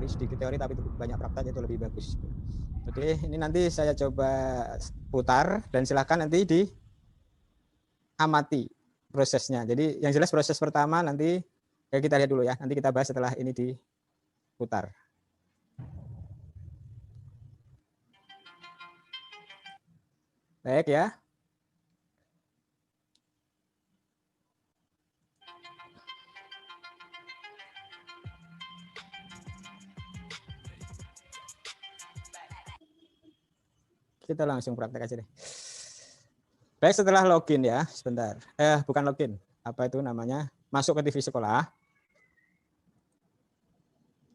sedikit teori tapi banyak praktek itu lebih bagus. Oke, ini nanti saya coba putar dan silahkan nanti diamati prosesnya. Jadi yang jelas proses pertama nanti ya kita lihat dulu ya. Nanti kita bahas setelah ini diputar. Baik ya. Kita langsung praktek aja deh. Baik, setelah login ya, sebentar. Bukan login. Apa itu namanya? Masuk ke TV sekolah.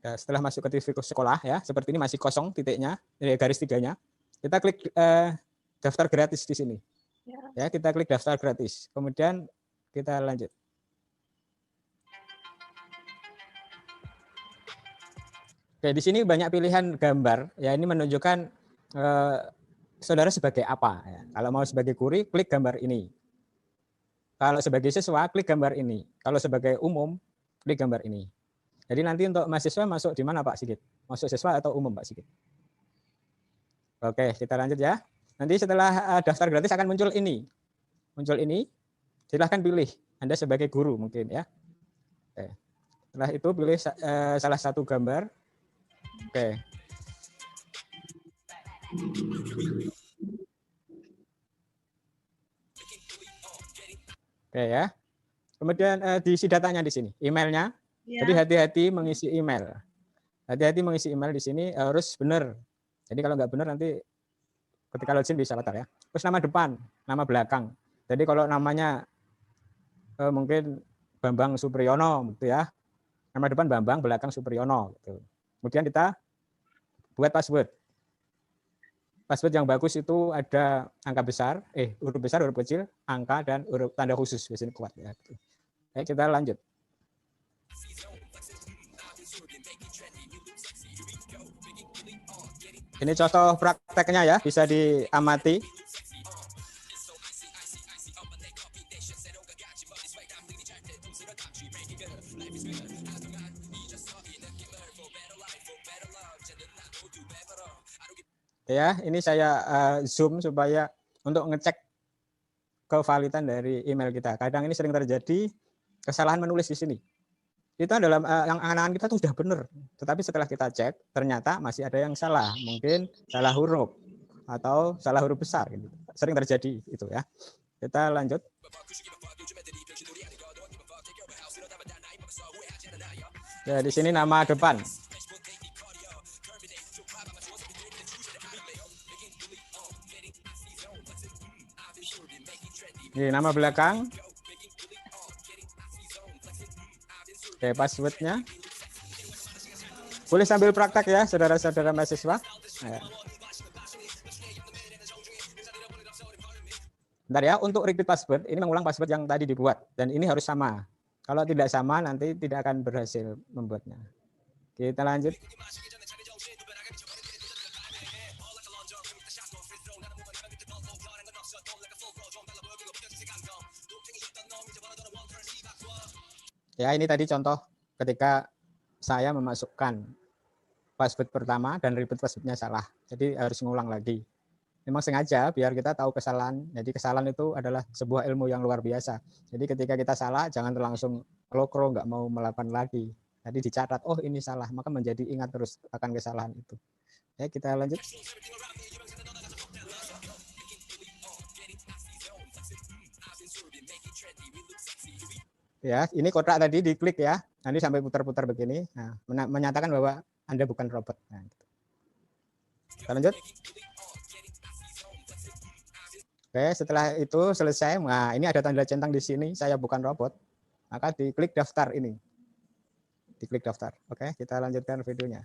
Ya, setelah masuk ke TV sekolah ya, seperti ini masih kosong titiknya, garis tiganya. Kita klik daftar gratis di sini. Ya, kita klik daftar gratis. Kemudian kita lanjut. Oke, di sini banyak pilihan gambar. Ya, ini menunjukkan saudara sebagai apa. Ya. Kalau mau sebagai guru, klik gambar ini. Kalau sebagai siswa, klik gambar ini. Kalau sebagai umum, klik gambar ini. Jadi nanti untuk mahasiswa masuk di mana Pak Sigit? Masuk siswa atau umum Pak Sigit? Oke, kita lanjut ya. Nanti setelah daftar gratis akan muncul ini. Muncul ini, silahkan pilih. Anda sebagai guru mungkin ya. Oke. Setelah itu pilih salah satu gambar. Oke. Oke ya. Kemudian diisi datanya di sini, emailnya. Ya. Jadi hati-hati mengisi email. Hati-hati mengisi email di sini harus benar. Jadi kalau nggak benar nanti ketika login bisa batal ya. Terus nama depan, nama belakang. Jadi kalau namanya mungkin Bambang Supriyono gitu ya. Nama depan Bambang, belakang Supriyono gitu. Kemudian kita buat password. Password yang bagus itu ada angka besar, huruf besar, huruf kecil, angka dan huruf tanda khusus biasanya kuat ya. Baik, kita lanjut. Ini contoh prakteknya ya, bisa diamati. Ya, ini saya zoom supaya untuk ngecek kevalidan dari email kita. Kadang ini sering terjadi kesalahan menulis di sini. Itu dalam yang anak-anak kita tuh sudah benar, tetapi setelah kita cek ternyata masih ada yang salah, mungkin salah huruf atau salah huruf besar gitu. Sering terjadi itu ya. Kita lanjut. Ya, di sini nama depan. Ini nama belakang. Oke, passwordnya. Boleh sambil praktek ya, saudara-saudara mahasiswa. Ya. Bentar ya, untuk repeat password, ini mengulang password yang tadi dibuat. Dan ini harus sama. Kalau tidak sama, nanti tidak akan berhasil membuatnya. Kita lanjut. Ya, ini tadi contoh ketika saya memasukkan password pertama dan repeat passwordnya salah. Jadi harus ngulang lagi. Memang sengaja biar kita tahu kesalahan. Jadi kesalahan itu adalah sebuah ilmu yang luar biasa. Jadi ketika kita salah, jangan langsung lokro nggak mau melakukan lagi. Jadi dicatat, oh ini salah, maka menjadi ingat terus akan kesalahan itu. Ya, kita lanjut. Ya, ini kotak tadi diklik ya. Nanti sampai putar-putar begini. Nah, menyatakan bahwa Anda bukan robot. Nah, gitu. Kita lanjut. Oke, setelah itu selesai. Nah, ini ada tanda centang di sini. Saya bukan robot. Maka diklik daftar ini. Diklik daftar. Oke, kita lanjutkan videonya.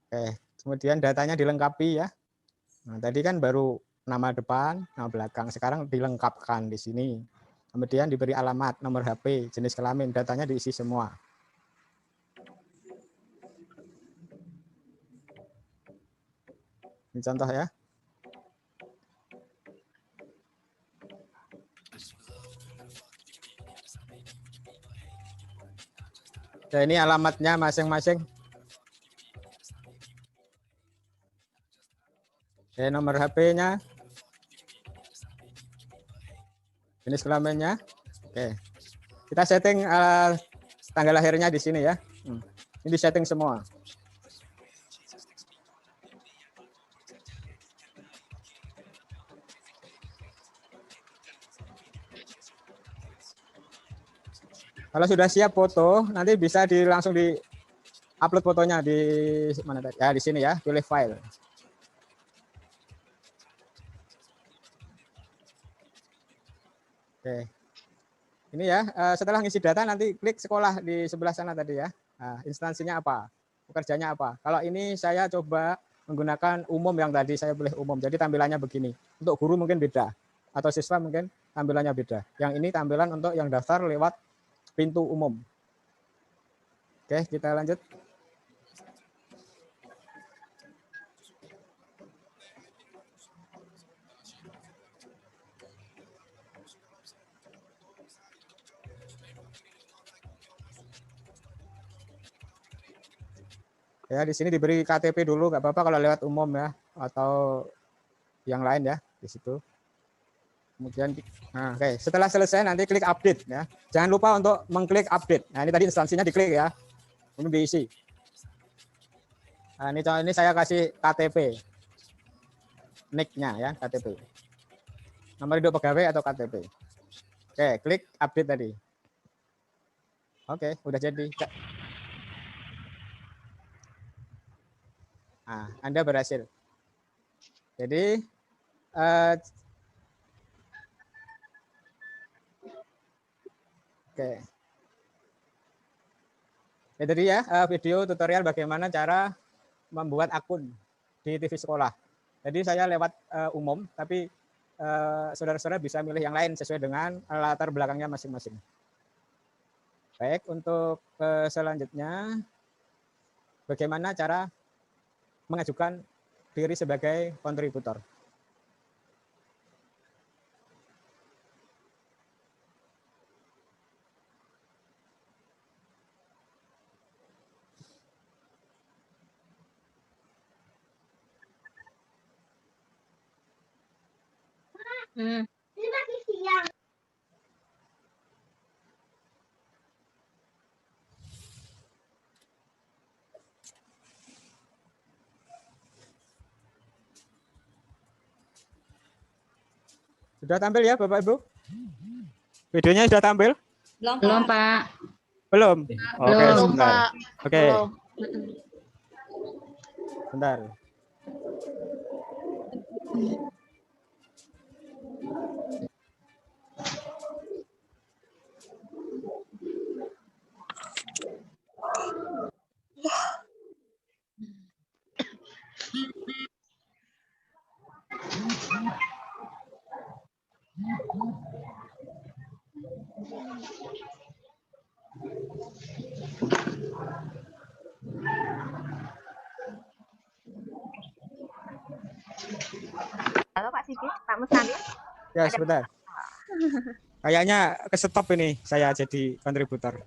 Oke, kemudian datanya dilengkapi ya. Nah, tadi kan baru nama depan, nama belakang. Sekarang dilengkapkan di sini. Kemudian diberi alamat, nomor HP, jenis kelamin, datanya diisi semua. Ini contoh ya. Nah, ini alamatnya masing-masing. Nomor HP-nya. Jenis kelaminnya. Oke. Kita setting tanggal lahirnya di sini ya. Ini di setting semua. Kalau sudah siap foto, nanti bisa langsung di upload fotonya di mana tadi? Ya di sini ya, pilih file. Oke. Ini ya, setelah ngisi data nanti klik sekolah di sebelah sana tadi ya. Nah, instansinya apa? Pekerjaannya apa? Kalau ini saya coba menggunakan umum yang tadi saya pilih umum. Jadi tampilannya begini. Untuk guru mungkin beda. Atau siswa mungkin tampilannya beda. Yang ini tampilan untuk yang daftar lewat pintu umum. Oke, kita lanjut. Ya, di sini diberi KTP dulu, nggak apa-apa kalau lewat umum ya, atau yang lain ya di situ. Kemudian, nah, oke, setelah selesai nanti klik update ya. Jangan lupa untuk mengklik update. Nah, ini tadi instansinya diklik ya, ini diisi. Nah, ini saya kasih KTP, nick-nya ya, KTP. Nomor hidup pegawai atau KTP. Oke, klik update tadi. Oke, udah jadi. Nah, Anda berhasil. Jadi oke. Ya, tadi ya video tutorial bagaimana cara membuat akun di TV sekolah. Jadi saya lewat umum, tapi saudara-saudara bisa milih yang lain sesuai dengan latar belakangnya masing-masing. Baik, untuk selanjutnya bagaimana cara mengajukan diri sebagai kontributor. Sudah tampil ya Bapak Ibu? Videonya sudah tampil? Belum, Pak. Belum? Oke, Belum, sebentar. Pak. Oke. Bentar. Halo Pak Sigit, Pak Mustami. Ya, sebentar. Kayaknya ke stop ini saya jadi kontributor.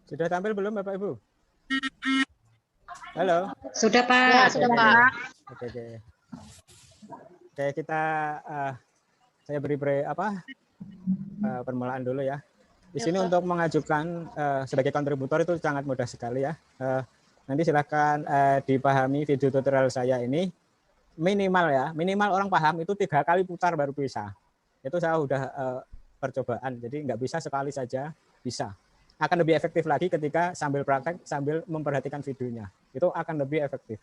Sudah tampil belum Bapak Ibu? Halo. Sudah, Pak. Ya, sudah Pak. Oke. Oke, kita saya beri permulaan dulu ya. Di sini untuk mengajukan sebagai kontributor itu sangat mudah sekali ya. nanti silakan dipahami video tutorial saya ini. Minimal ya, minimal orang paham itu 3 kali putar baru bisa. Itu saya udah percobaan, jadi nggak bisa sekali saja bisa. Akan lebih efektif lagi ketika sambil praktek, sambil memperhatikan videonya. Itu akan lebih efektif.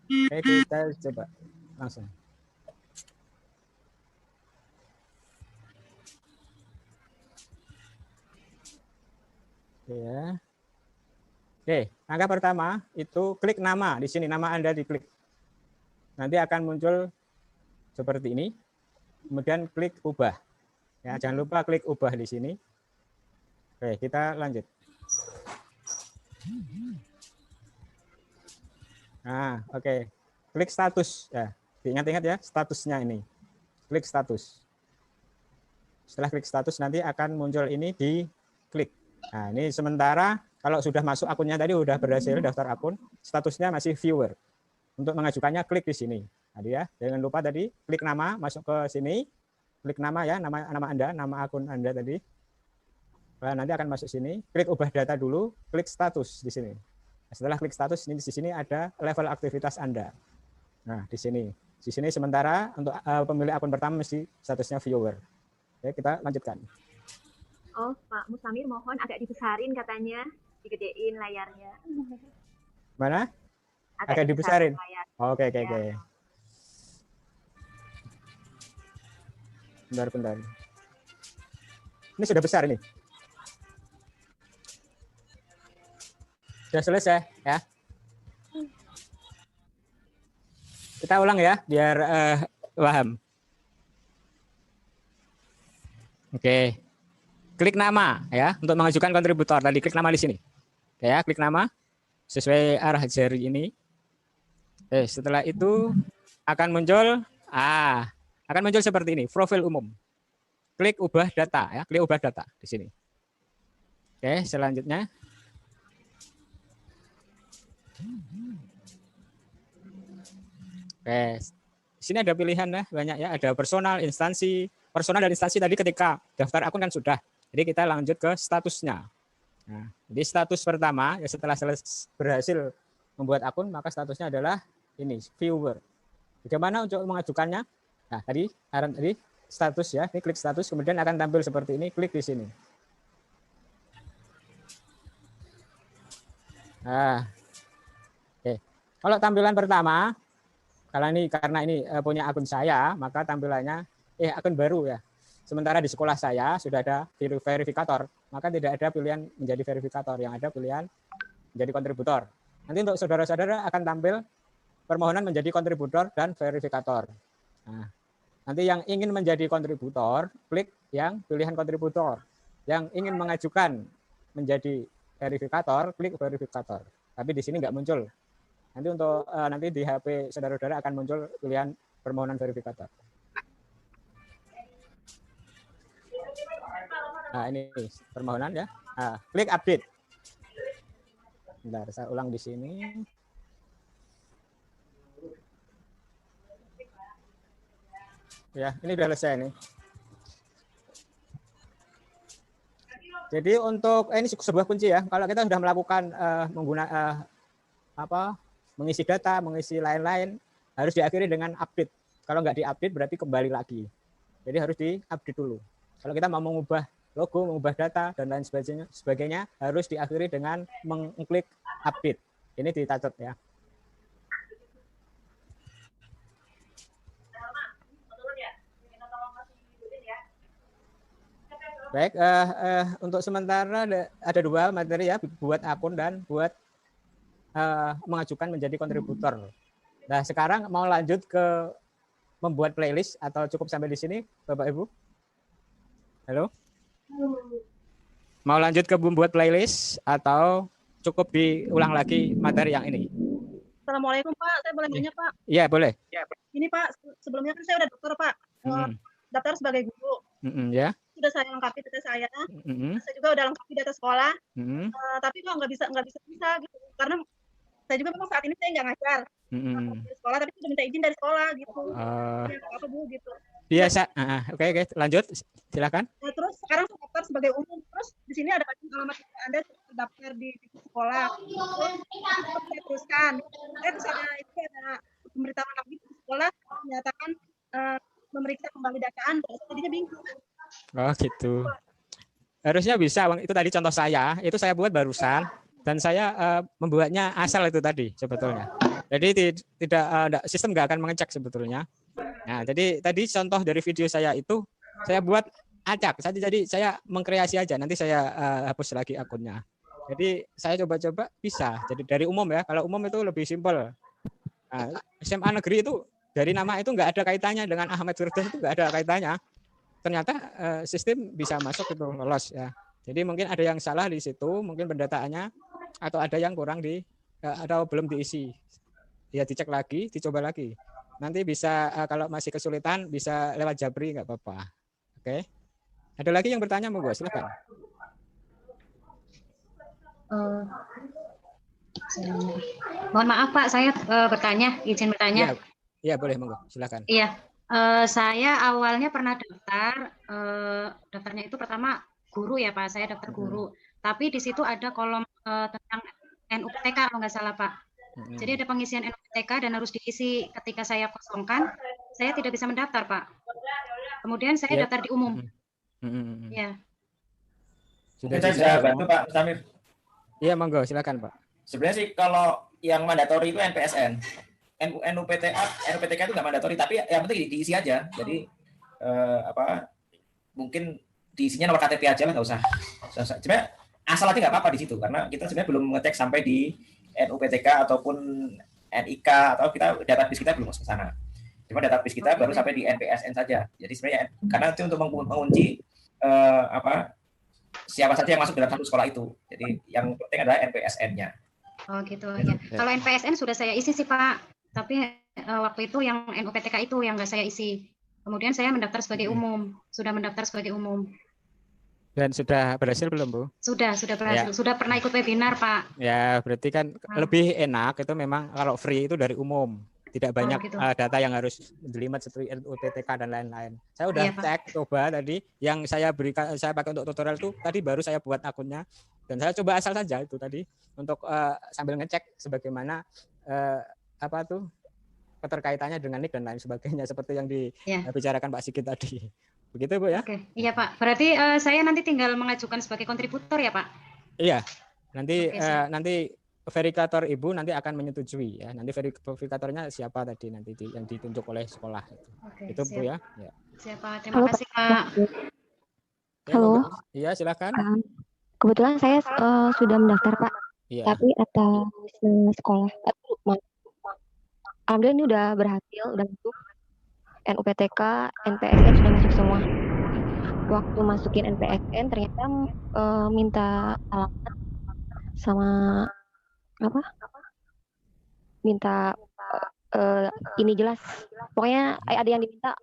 Oke, kita coba langsung. Ya. Oke, langkah pertama itu klik nama di sini, nama Anda diklik. Nanti akan muncul seperti ini. Kemudian klik ubah. Ya, jangan lupa klik ubah di sini. Oke, kita lanjut. Nah, oke. Klik status ya. Diingat-ingat ya, statusnya ini. Klik status. Setelah klik status nanti akan muncul ini di klik. Nah, ini sementara kalau sudah masuk akunnya tadi sudah berhasil daftar akun, statusnya masih viewer. Untuk mengajukannya klik di sini. Tadi ya, jangan lupa tadi klik nama, masuk ke sini, klik nama ya, nama Anda, nama akun Anda tadi. Nah, nanti akan masuk sini, klik ubah data dulu, klik status di sini. Setelah klik status ini di sini ada level aktivitas Anda. Nah, di sini. Di sini sementara untuk pemilik akun pertama mesti statusnya viewer. Oke, kita lanjutkan. Oh, Pak Mustamir mohon agak dibesarin katanya, digedein layarnya. Mana? Agak dibesarin. Oke. Bentar. Ini sudah besar ini. Sudah selesai ya. Kita ulang ya biar paham. Oke. Klik nama ya untuk mengajukan kontributor. Tadi klik nama di sini. Oke ya, klik nama sesuai arah jari ini. Setelah itu akan muncul seperti ini, profil umum. Klik ubah data ya, klik ubah data di sini. Oke, selanjutnya di sini ada pilihan ya, banyak ya, ada personal, instansi. Personal dan instansi tadi ketika daftar akun kan sudah. Jadi kita lanjut ke statusnya. Nah, jadi status pertama ya setelah berhasil membuat akun maka statusnya adalah ini viewer. Bagaimana untuk mengajukannya? Nah, tadi status ya, ini klik status kemudian akan tampil seperti ini, klik di sini. Nah, oke. Kalau tampilan pertama, karena ini punya akun saya, maka tampilannya akun baru ya. Sementara di sekolah saya sudah ada verifikator, maka tidak ada pilihan menjadi verifikator, yang ada pilihan menjadi kontributor. Nanti untuk saudara-saudara akan tampil permohonan menjadi kontributor dan verifikator. Nah, nanti yang ingin menjadi kontributor, klik yang pilihan kontributor. Yang ingin mengajukan menjadi verifikator, klik verifikator. Tapi di sini nggak muncul. Nanti untuk nanti di HP saudara-saudara akan muncul pilihan permohonan verifikator. Nah, ini permohonan ya. Nah, klik update. Bentar, saya ulang di sini. Ya, ini sudah selesai nih. Jadi untuk ini sebuah kunci ya. Kalau kita sudah melakukan mengisi data, mengisi lain-lain, harus diakhiri dengan update. Kalau nggak diupdate berarti kembali lagi. Jadi harus diupdate dulu. Kalau kita mau mengubah logo, mengubah data dan lain sebagainya harus diakhiri dengan mengklik update. Ini dicatat ya. Baik, untuk sementara ada 2 materi ya, buat akun dan buat mengajukan menjadi kontributor. Nah, sekarang mau lanjut ke membuat playlist atau cukup sampai di sini, Bapak Ibu? Halo? Mau lanjut ke membuat playlist atau cukup diulang lagi materi yang ini? Assalamualaikum Pak, saya boleh nanya Pak? Iya, boleh. Ini Pak, sebelumnya kan saya udah dokter Pak, daftar sebagai guru. Ya. Sudah saya lengkapi data saya, saya juga udah lengkapi data sekolah, tapi kok nggak bisa gitu, karena saya juga memang saat ini saya nggak ngajar di sekolah, tapi sudah minta izin dari sekolah gitu. Ya, apa Bu gitu. Biasa. Oke, lanjut. Silakan. Nah, terus sekarang daftar sebagai umum. Terus di sini ada alamat Anda terdaftar di sekolah. Terus saya teruskan. Terus ada pemberitahuan lagi di sekolah menyatakan memeriksa kembali data Anda. Jadinya bingung. Oh gitu. Harusnya bisa. Itu tadi contoh saya. Itu saya buat barusan. Dan saya membuatnya asal itu tadi sebetulnya. Jadi tidak sistem nggak akan mengecek sebetulnya. Nah, jadi tadi contoh dari video saya itu saya buat acak. Jadi saya mengkreasi aja. Nanti saya hapus lagi akunnya. Jadi saya coba-coba bisa. Jadi dari umum ya. Kalau umum itu lebih simpel. Nah, SMA negeri itu dari nama itu nggak ada kaitannya dengan Ahmad Firdaus, itu nggak ada kaitannya. Ternyata sistem bisa masuk itu lolos ya. Jadi mungkin ada yang salah di situ, mungkin pendataannya atau ada yang kurang atau belum diisi. Ya dicek lagi, dicoba lagi. Nanti bisa kalau masih kesulitan bisa lewat Jabri nggak apa-apa. Oke. Ada lagi yang bertanya monggo silakan. Mohon maaf Pak, saya bertanya, izin bertanya. Iya boleh monggo silakan. Iya, saya awalnya pernah daftar, daftarnya itu pertama guru ya Pak, saya daftar guru. Tapi di situ ada kolom tentang NUPTK kalau nggak salah Pak. Jadi ada pengisian NUPTK dan harus diisi. Ketika saya kosongkan, saya tidak bisa mendaftar Pak. Kemudian saya daftar di umum. Ya. Sudah bisa bantu Pak Mustamir? Iya monggo silakan Pak. Sebenarnya sih kalau yang mandatori itu NPSN. NUPTK itu nggak mandatori, tapi yang penting diisi aja. Jadi mungkin diisinya nomor KTP aja lah, nggak usah. Sebenarnya asal aja nggak apa-apa di situ, karena kita sebenarnya belum ngecek sampai di NUPTK ataupun NIK, atau database kita belum masuk ke sana. Cuma database kita baru sampai di NPSN saja. Jadi sebenarnya karena itu untuk mengunci siapa saja yang masuk dalam satu sekolah itu. Jadi yang penting adalah NPSN-nya. Oh gitu ya. Kalau NPSN sudah saya isi sih Pak, tapi waktu itu yang NUPTK itu yang nggak saya isi. Kemudian saya mendaftar sebagai umum, sudah mendaftar sebagai umum. Dan sudah berhasil belum Bu? Sudah berhasil. Ya. Sudah pernah ikut webinar Pak. Ya berarti kan lebih enak itu memang kalau free itu dari umum. Tidak banyak gitu. Data yang harus jelimet seperti NUPTK dan lain-lain. Saya udah cek, coba tadi yang saya berikan, saya pakai untuk tutorial itu tadi baru saya buat akunnya dan saya coba asal saja itu tadi untuk sambil ngecek sebagaimana keterkaitannya dengan NIK dan lain sebagainya seperti yang dibicarakan Pak Sigit tadi. Begitu Bu ya? Oke. Iya Pak. Berarti saya nanti tinggal mengajukan sebagai kontributor ya Pak? Iya. Nanti verifikator Ibu nanti akan menyetujui ya. Nanti verifikatornya siapa tadi nanti yang ditunjuk oleh sekolah itu. Itu Bu ya. Siapa? Terima kasih Pak. Halo. Iya silakan. Kebetulan saya sudah mendaftar Pak. Iya. Tapi atas sekolah. Alhamdulillah ini udah berhasil, udah masuk. NUPTK, NPSN sudah masuk semua. Waktu masukin NPSN ternyata minta alamat sama minta ini jelas. Pokoknya ada yang diminta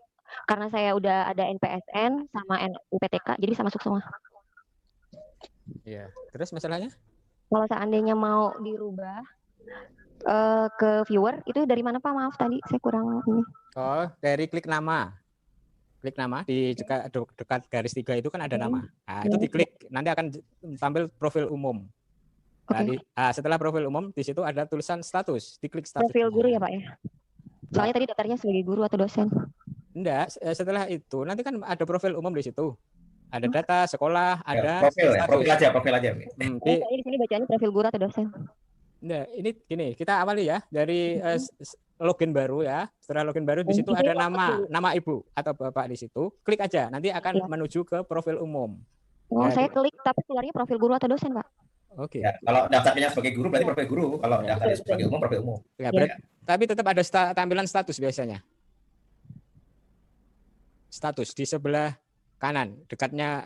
karena saya udah ada NPSN sama NUPTK, jadi saya masuk semua. Iya. Terus masalahnya? Kalau seandainya mau dirubah ke viewer itu dari mana Pak? Maaf tadi saya kurang ini. Oh, dari klik nama. Klik nama di dekat garis 3 itu kan ada nama. Nah, itu diklik, nanti akan tampil profil umum. Nah, setelah profil umum di situ ada tulisan status, diklik status. Profil guru ya Pak ya. Soalnya tadi daftarnya sebagai guru atau dosen. Enggak, setelah itu nanti kan ada profil umum di situ. Ada data sekolah, ada profil aja. Di sini bacanya profil guru atau dosen. Nah, ini gini, kita awali ya dari login baru ya. Setelah login baru di situ ada nama ibu atau bapak di situ. Klik aja, nanti akan menuju ke profil umum. Oh, saya klik tapi keluarnya profil guru atau dosen, Pak. Oke. Ya, kalau daftarnya sebagai guru berarti profil guru, kalau daftarnya sebagai umum profil umum. Ya, tapi tetap ada tampilan status biasanya. Status di sebelah kanan, dekatnya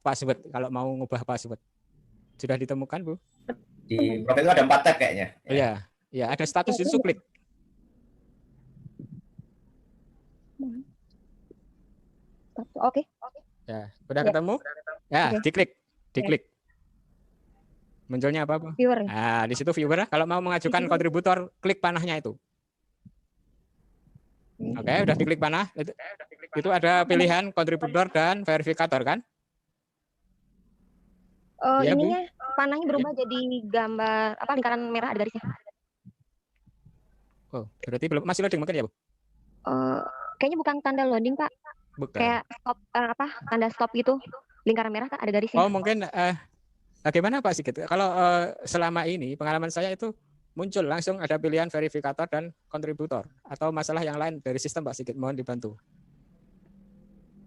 password kalau mau ngubah password. Sudah ditemukan, Bu? Di profil itu ada 4 tab kayaknya. Iya, ya ada status itu klik. Oke. Ya, sudah ketemu? Ya, diklik. Munculnya apa, Bu? Viewer. Nah, di situ viewer. Kalau mau mengajukan kontributor, klik panahnya itu. Oke, udah diklik panah. Itu ada pilihan kontributor dan verifikator kan? Iya, Bu. Ininya panahnya berubah jadi gambar apa lingkaran merah ada garisnya. Oh, berarti belum masih loading mungkin ya, Bu? Kayaknya bukan tanda loading, Pak. Bukan. Kayak stop tanda stop gitu. Lingkaran merah kan ada garisnya. Oh, mungkin bagaimana Pak Sigit? Kalau selama ini pengalaman saya itu muncul langsung ada pilihan verifikator dan kontributor atau masalah yang lain dari sistem Pak Sigit, mohon dibantu.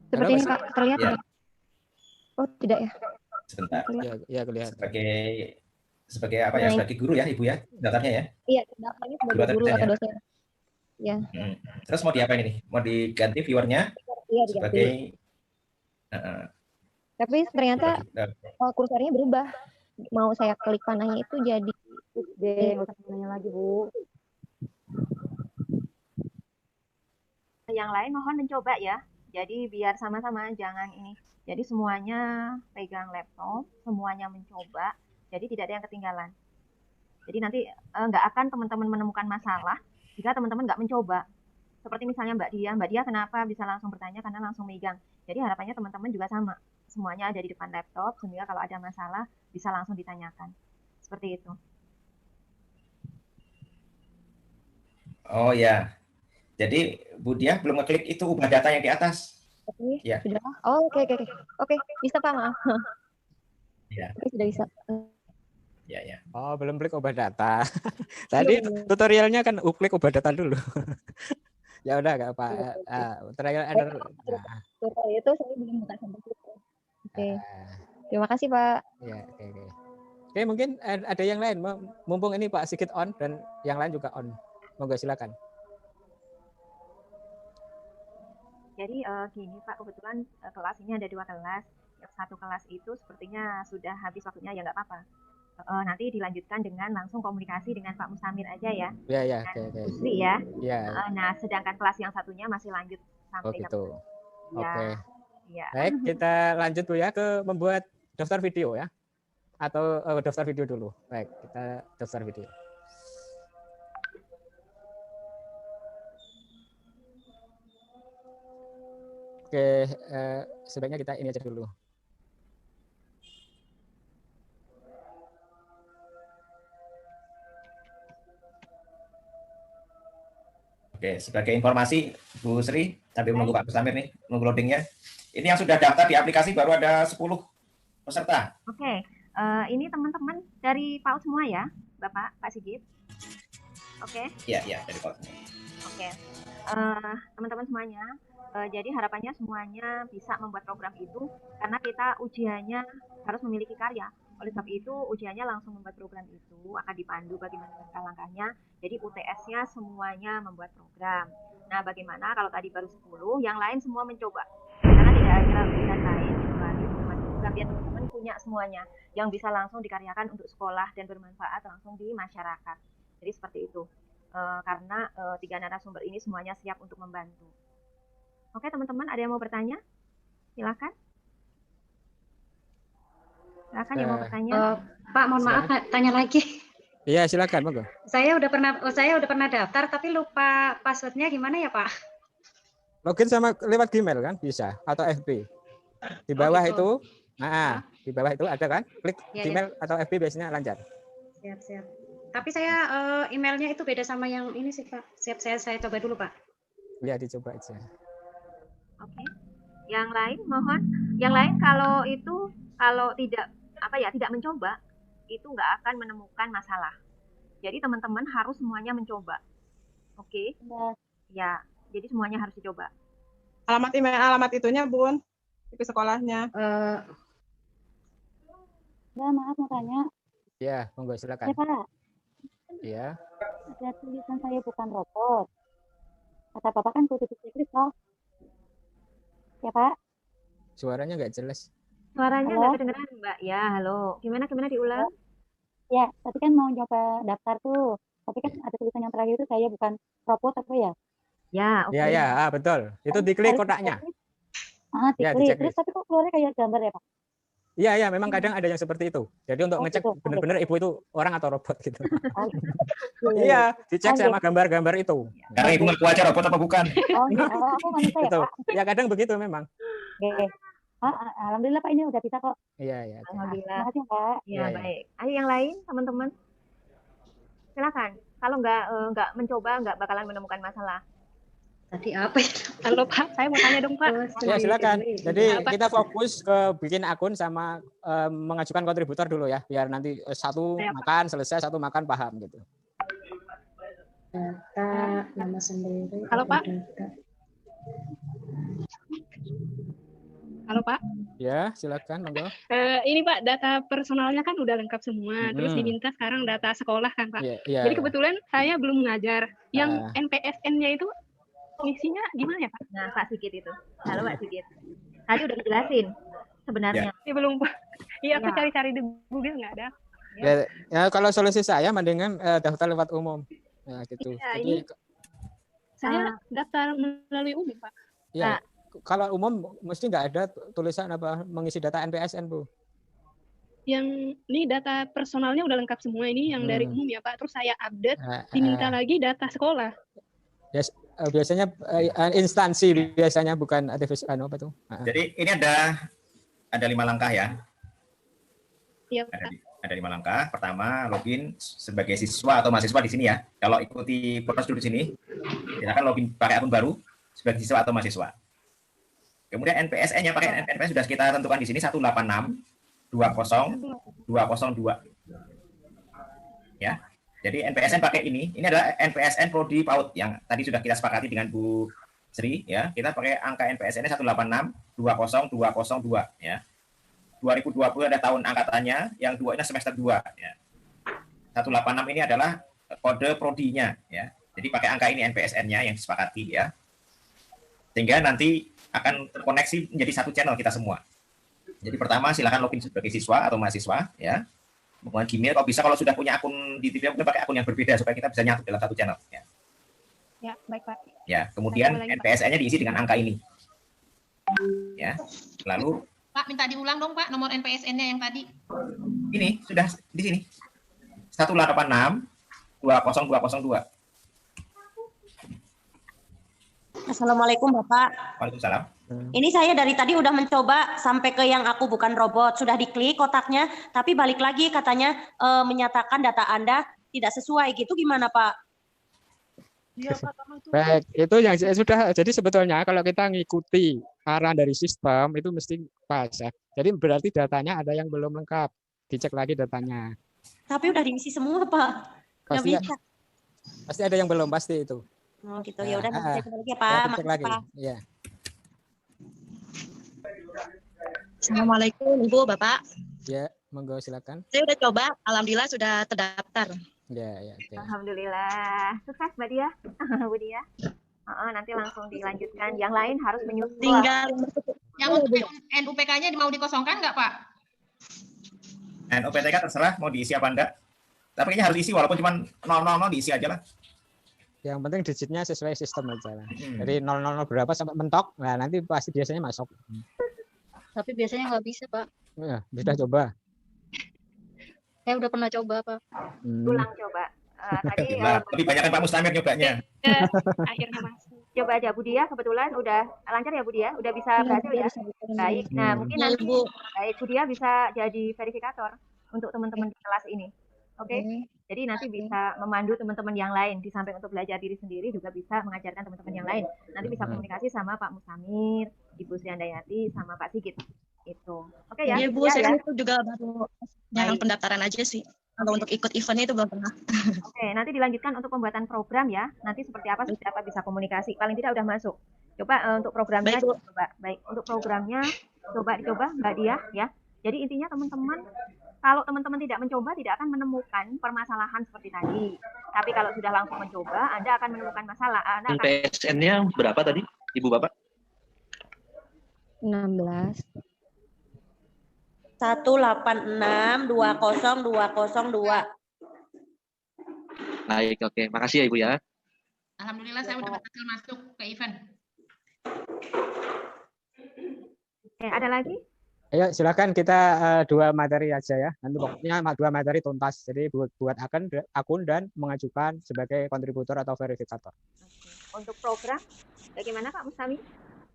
Seperti ini Pak, terlihat ya. Oh, tidak ya. Sebentar. Ya, kelihatan. Sebagai apa ya? Sebagai guru ya, Ibu ya, daftarnya ya? Iya, daftarnya sebagai guru atau dosen. Ya. Terus mau diapain ini? Mau diganti viewernya? Iya, sebagai tapi ternyata kursornya berubah. Mau saya klik panahnya itu jadi deh, nggak usah panahnya lagi, Bu. Yang lain mohon mencoba ya. Jadi biar sama-sama jangan ini. Jadi semuanya pegang laptop, semuanya mencoba. Jadi tidak ada yang ketinggalan. Jadi nanti nggak akan teman-teman menemukan masalah jika teman-teman nggak mencoba. Seperti misalnya Mbak Dia kenapa bisa langsung bertanya karena langsung megang. Jadi harapannya teman-teman juga sama. Semuanya ada di depan laptop, sehingga kalau ada masalah bisa langsung ditanyakan. Seperti itu. Oh ya. Jadi Bu Dia belum ngeklik itu ubah data yang di atas. Oke, ya. Sudah. Oh, oke. Oke, bisa Pak, maaf. Ya. Oke, sudah bisa. Ya. Oh, belum klik ubah data. Tadi tutorialnya kan klik ubah data dulu. Ya udah nggak apa. Trial and error. Tutorial itu saya belum buka sampai situ. Oke. Terima kasih, Pak. Ya, oke. Oke, mungkin ada yang lain. Mumpung ini Pak Sigit on dan yang lain juga on. Monggo silakan. Jadi gini Pak, kebetulan kelas ini ada 2 kelas. Yang satu kelas itu sepertinya sudah habis waktunya, ya nggak apa-apa. Nanti dilanjutkan dengan langsung komunikasi dengan Pak Musamir aja ya. Ya, oke. Usri ya. Ya. Nah, sedangkan kelas yang satunya masih lanjut sampai gitu. Oke. Ya. Baik, kita lanjut Bu ya ke membuat daftar video ya. Atau daftar video dulu. Baik, kita daftar video. Oke, sebaiknya kita ini aja dulu. Oke, sebagai informasi Bu Sri, sambil menunggu Pak Musamir nih, menunggu loadingnya. Ini yang sudah daftar di aplikasi baru ada 10 peserta. Oke, ini teman-teman dari PAUD semua ya, Bapak, Pak Sigit. Oke? Iya, dari PAUD. Oke, teman-teman semuanya, jadi harapannya semuanya bisa membuat program itu, karena kita ujiannya harus memiliki karya. Oleh sebab itu, ujiannya langsung membuat program itu, akan dipandu bagaimana langkah-langkahnya. Jadi UTS-nya semuanya membuat program. Nah, bagaimana kalau tadi baru 10, yang lain semua mencoba. Karena tidak ada pilihan lain kecuali membuat program, biar teman-teman punya semuanya, yang bisa langsung dikaryakan untuk sekolah dan bermanfaat langsung di masyarakat. Jadi seperti itu. Karena 3 narasumber ini semuanya siap untuk membantu. Oke teman-teman, ada yang mau bertanya? Silakan. Silakan yang mau bertanya. Pak, mohon maaf tanya lagi. Iya, silakan, monggo. Saya udah pernah daftar tapi lupa passwordnya gimana ya, Pak? Login sama lewat Gmail kan bisa atau FB. Di bawah gitu. Di bawah itu ada kan? Klik ya, Gmail atau FB biasanya lancar. Siap. Tapi saya emailnya itu beda sama yang ini sih, Pak. Siap, saya coba dulu, Pak. Ya, dicoba aja. Oke. Yang lain mohon. Yang lain kalau tidak mencoba, itu nggak akan menemukan masalah. Jadi teman-teman harus semuanya mencoba. Oke? Ya, jadi semuanya harus dicoba. Alamat itunya, Bun. Itu sekolahnya. Maaf mau tanya. Ya, monggo silakan. Ya, Pak. Iya. Ada tulisan saya bukan robot. Kata Bapak kan kudu diklik toh. Ya, Pak. Suaranya nggak jelas. Suaranya nggak kedengeran, Mbak. Ya, halo. Gimana diulang? Ya, tadi kan mau coba daftar tuh. Tapi kan ada tulisan yang terakhir itu saya bukan robot apa ya? Ya, oke. Ya, betul. Itu diklik kotaknya. Diklik. Terus tapi kok keluarnya kayak gambar ya, Pak? Iya, memang kadang ada yang seperti itu. Jadi untuk ngecek gitu. benar-benar ibu itu orang atau robot gitu. Oh, Iya, dicek Oke. sama gambar-gambar itu. Karena ibu ngaku aja robot apa bukan? Aku manusia ya, Gitu. Pak. Ya kadang begitu memang. Oke. Alhamdulillah Pak ini udah bisa kok. Iya. Alhamdulillah. Terima kasih Pak. Ya, Iya. baik. Ayo yang lain, teman-teman. Silakan. Kalau nggak mencoba, nggak bakalan menemukan masalah. Tadi apa itu? Halo Pak, saya mau tanya dong Pak. Ya silakan. Jadi kita fokus ke bikin akun sama mengajukan kontributor dulu ya, biar nanti satu makan selesai, satu makan paham gitu. Data, nama sendiri. Halo, Pak. Data. Halo Pak. Ya silakan monggo. Ini Pak, data personalnya kan udah lengkap semua. Terus Mm-mm. diminta sekarang data sekolah kan Pak. Iya. Jadi kebetulan saya belum mengajar. Yang NPSN-nya itu fungsinya gimana ya Pak? Nah, Pak Sigit itu. Halo Pak Sigit. Tadi udah dijelasin sebenarnya. Ini belum Pak. Iya, aku Ya. cari-cari di Google nggak ada. Ya, kalau solusi saya mendingan daftar lewat umum. Ya gitu. Iya, Jadi ini saya daftar melalui umum Pak. ya kalau umum mesti nggak ada tulisan apa mengisi data NPSN Bu. Yang ini data personalnya udah lengkap semua ini yang dari umum ya Pak. Terus saya update, diminta lagi data sekolah. Biasanya instansi biasanya bukan artificial apa tuh. Jadi ini ada 5 langkah ya. Iya Pak. Ada 5 langkah. Pertama, login sebagai siswa atau mahasiswa di sini ya. Kalau ikuti prosedur di sini, silakan login pakai akun baru sebagai siswa atau mahasiswa. Kemudian NPSN-nya pakai NPS sudah kita tentukan di sini 186.20.202. Ya. Jadi NPSN pakai ini adalah NPSN Prodi PAUD yang tadi sudah kita sepakati dengan Bu Sri ya. Kita pakai angka NPSN-nya 186.20.202 ya. 2020 ada tahun angkatannya, yang 2 ini semester 2 ya. 186 ini adalah kode prodinya ya. Jadi pakai angka ini NPSN-nya yang disepakati ya. Sehingga nanti akan terkoneksi menjadi satu channel kita semua. Jadi pertama silakan login sebagai siswa atau mahasiswa ya. Menggunakan Gmail, kalau bisa kalau sudah punya akun di TV mungkin pakai akun yang berbeda supaya kita bisa nyatu dalam satu channel ya. Ya, baik Pak. Ya, kemudian NPSN-nya diisi dengan angka ini. Ya. Lalu Pak, minta diulang dong Pak nomor NPSN-nya yang tadi. ini sudah di sini. 186.20.202. Assalamualaikum Bapak. Waalaikumsalam. Ini saya dari tadi udah mencoba sampai ke yang aku bukan robot. Sudah diklik kotaknya, tapi balik lagi katanya menyatakan data Anda tidak sesuai gitu. Gimana Pak? Baik, itu yang sudah. Jadi sebetulnya kalau kita ngikuti arahan dari sistem itu mesti pas ya. Jadi berarti datanya ada yang belum lengkap. Dicek lagi datanya. Tapi udah diisi semua Pak. Nggak bisa. Pasti ada yang belum pasti itu. Oh gitu. Ya udah nanti cek lagi ya Pak. Ya, cek Makasih, lagi. Pak. Ya. Assalamualaikum Ibu, Bapak. Ya, monggo silakan. Saya udah coba, alhamdulillah sudah terdaftar. Ya, okay. Alhamdulillah. Sukses Mbak Dia. Bu Dia. Nanti langsung dilanjutkan. Yang lain harus menyusul. Tinggal yang untuk NUPK-nya mau dikosongkan nggak Pak? NUPTK terserah mau diisi apa enggak. Tapi kayaknya harus diisi walaupun cuma 000 diisi aja lah. Yang penting digitnya sesuai sistem aja lah. Jadi 000 berapa sampai mentok, nah nanti pasti biasanya masuk. Tapi biasanya nggak bisa, Pak. Ya, sudah coba. Saya udah pernah coba, Pak. Ulang coba. Tadi lebih banyak kan Pak Mustamir nyobanya. Akhirnya masuk. Coba aja Bu Dia, kebetulan udah lancar ya Bu Dia, udah bisa berhasil ya. Baik. Nah, mungkin nanti baik Bu Dia bisa jadi verifikator untuk teman-teman di kelas ini. Oke. Jadi nanti bisa memandu teman-teman yang lain di samping untuk belajar diri sendiri juga bisa mengajarkan teman-teman yang lain. Nanti bisa komunikasi sama Pak Mustamir, Ibu Sri Handayati sama Pak Sigit. Itu. Oke ya. Iya Bu, saya itu juga baru yang pendaftaran aja sih. Kalau untuk ikut eventnya itu belum pernah. Oke, nanti dilanjutkan untuk pembuatan program ya. Nanti seperti apa bisa komunikasi. Paling tidak udah masuk. Coba untuk programnya coba. Baik, untuk programnya dicoba Mbak Dia ya. Jadi intinya teman-teman, kalau teman-teman tidak mencoba tidak akan menemukan permasalahan seperti tadi. Tapi kalau sudah langsung mencoba, Anda akan menemukan masalah. NPSN-nya berapa tadi, Ibu Bapak? 16. 186.20.202. Baik, oke. Makasih ya Ibu ya. Alhamdulillah saya udah berhasil masuk ke event. Oke, ada lagi? Ayo silakan kita 2 materi aja ya. Nanti pokoknya 2 materi tuntas. Jadi buat akun dan mengajukan sebagai kontributor atau verifikator. Untuk program, bagaimana Pak Mustami?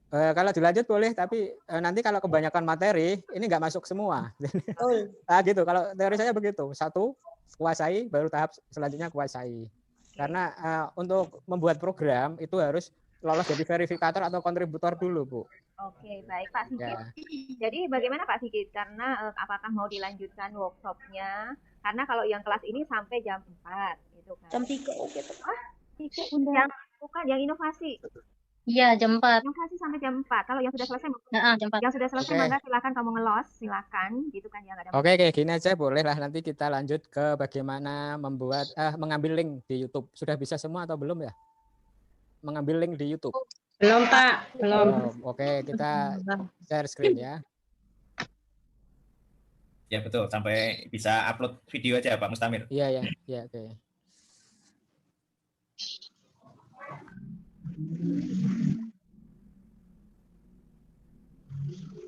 Kalau dilanjut boleh, tapi nanti kalau kebanyakan materi, ini nggak masuk semua. Gitu. Kalau teori saya begitu. 1, kuasai, baru tahap selanjutnya kuasai. Karena untuk membuat program itu harus lolos jadi verifikator atau kontributor dulu, Bu. Oke, baik Pak Sigit. Ya. Jadi bagaimana Pak Sigit? Karena apakah mau dilanjutkan workshopnya? Karena kalau yang kelas ini sampai jam 4 gitu kan. Jam 3 gitu. Yang bukan yang inovasi. Iya, jam 4. Inovasi sampai jam 4. Kalau yang sudah selesai, Jam 4. yang sudah selesai mangga silakan kamu ngelos, silakan gitu kan ya. Oke, kayak gini aja boleh lah, nanti kita lanjut ke bagaimana membuat mengambil link di YouTube. Sudah bisa semua atau belum ya? Mengambil link di YouTube. Belum Pak, belum. Oke, kita share screen ya. Ya betul, sampai bisa upload video aja Pak Mustamir. Iya, oke.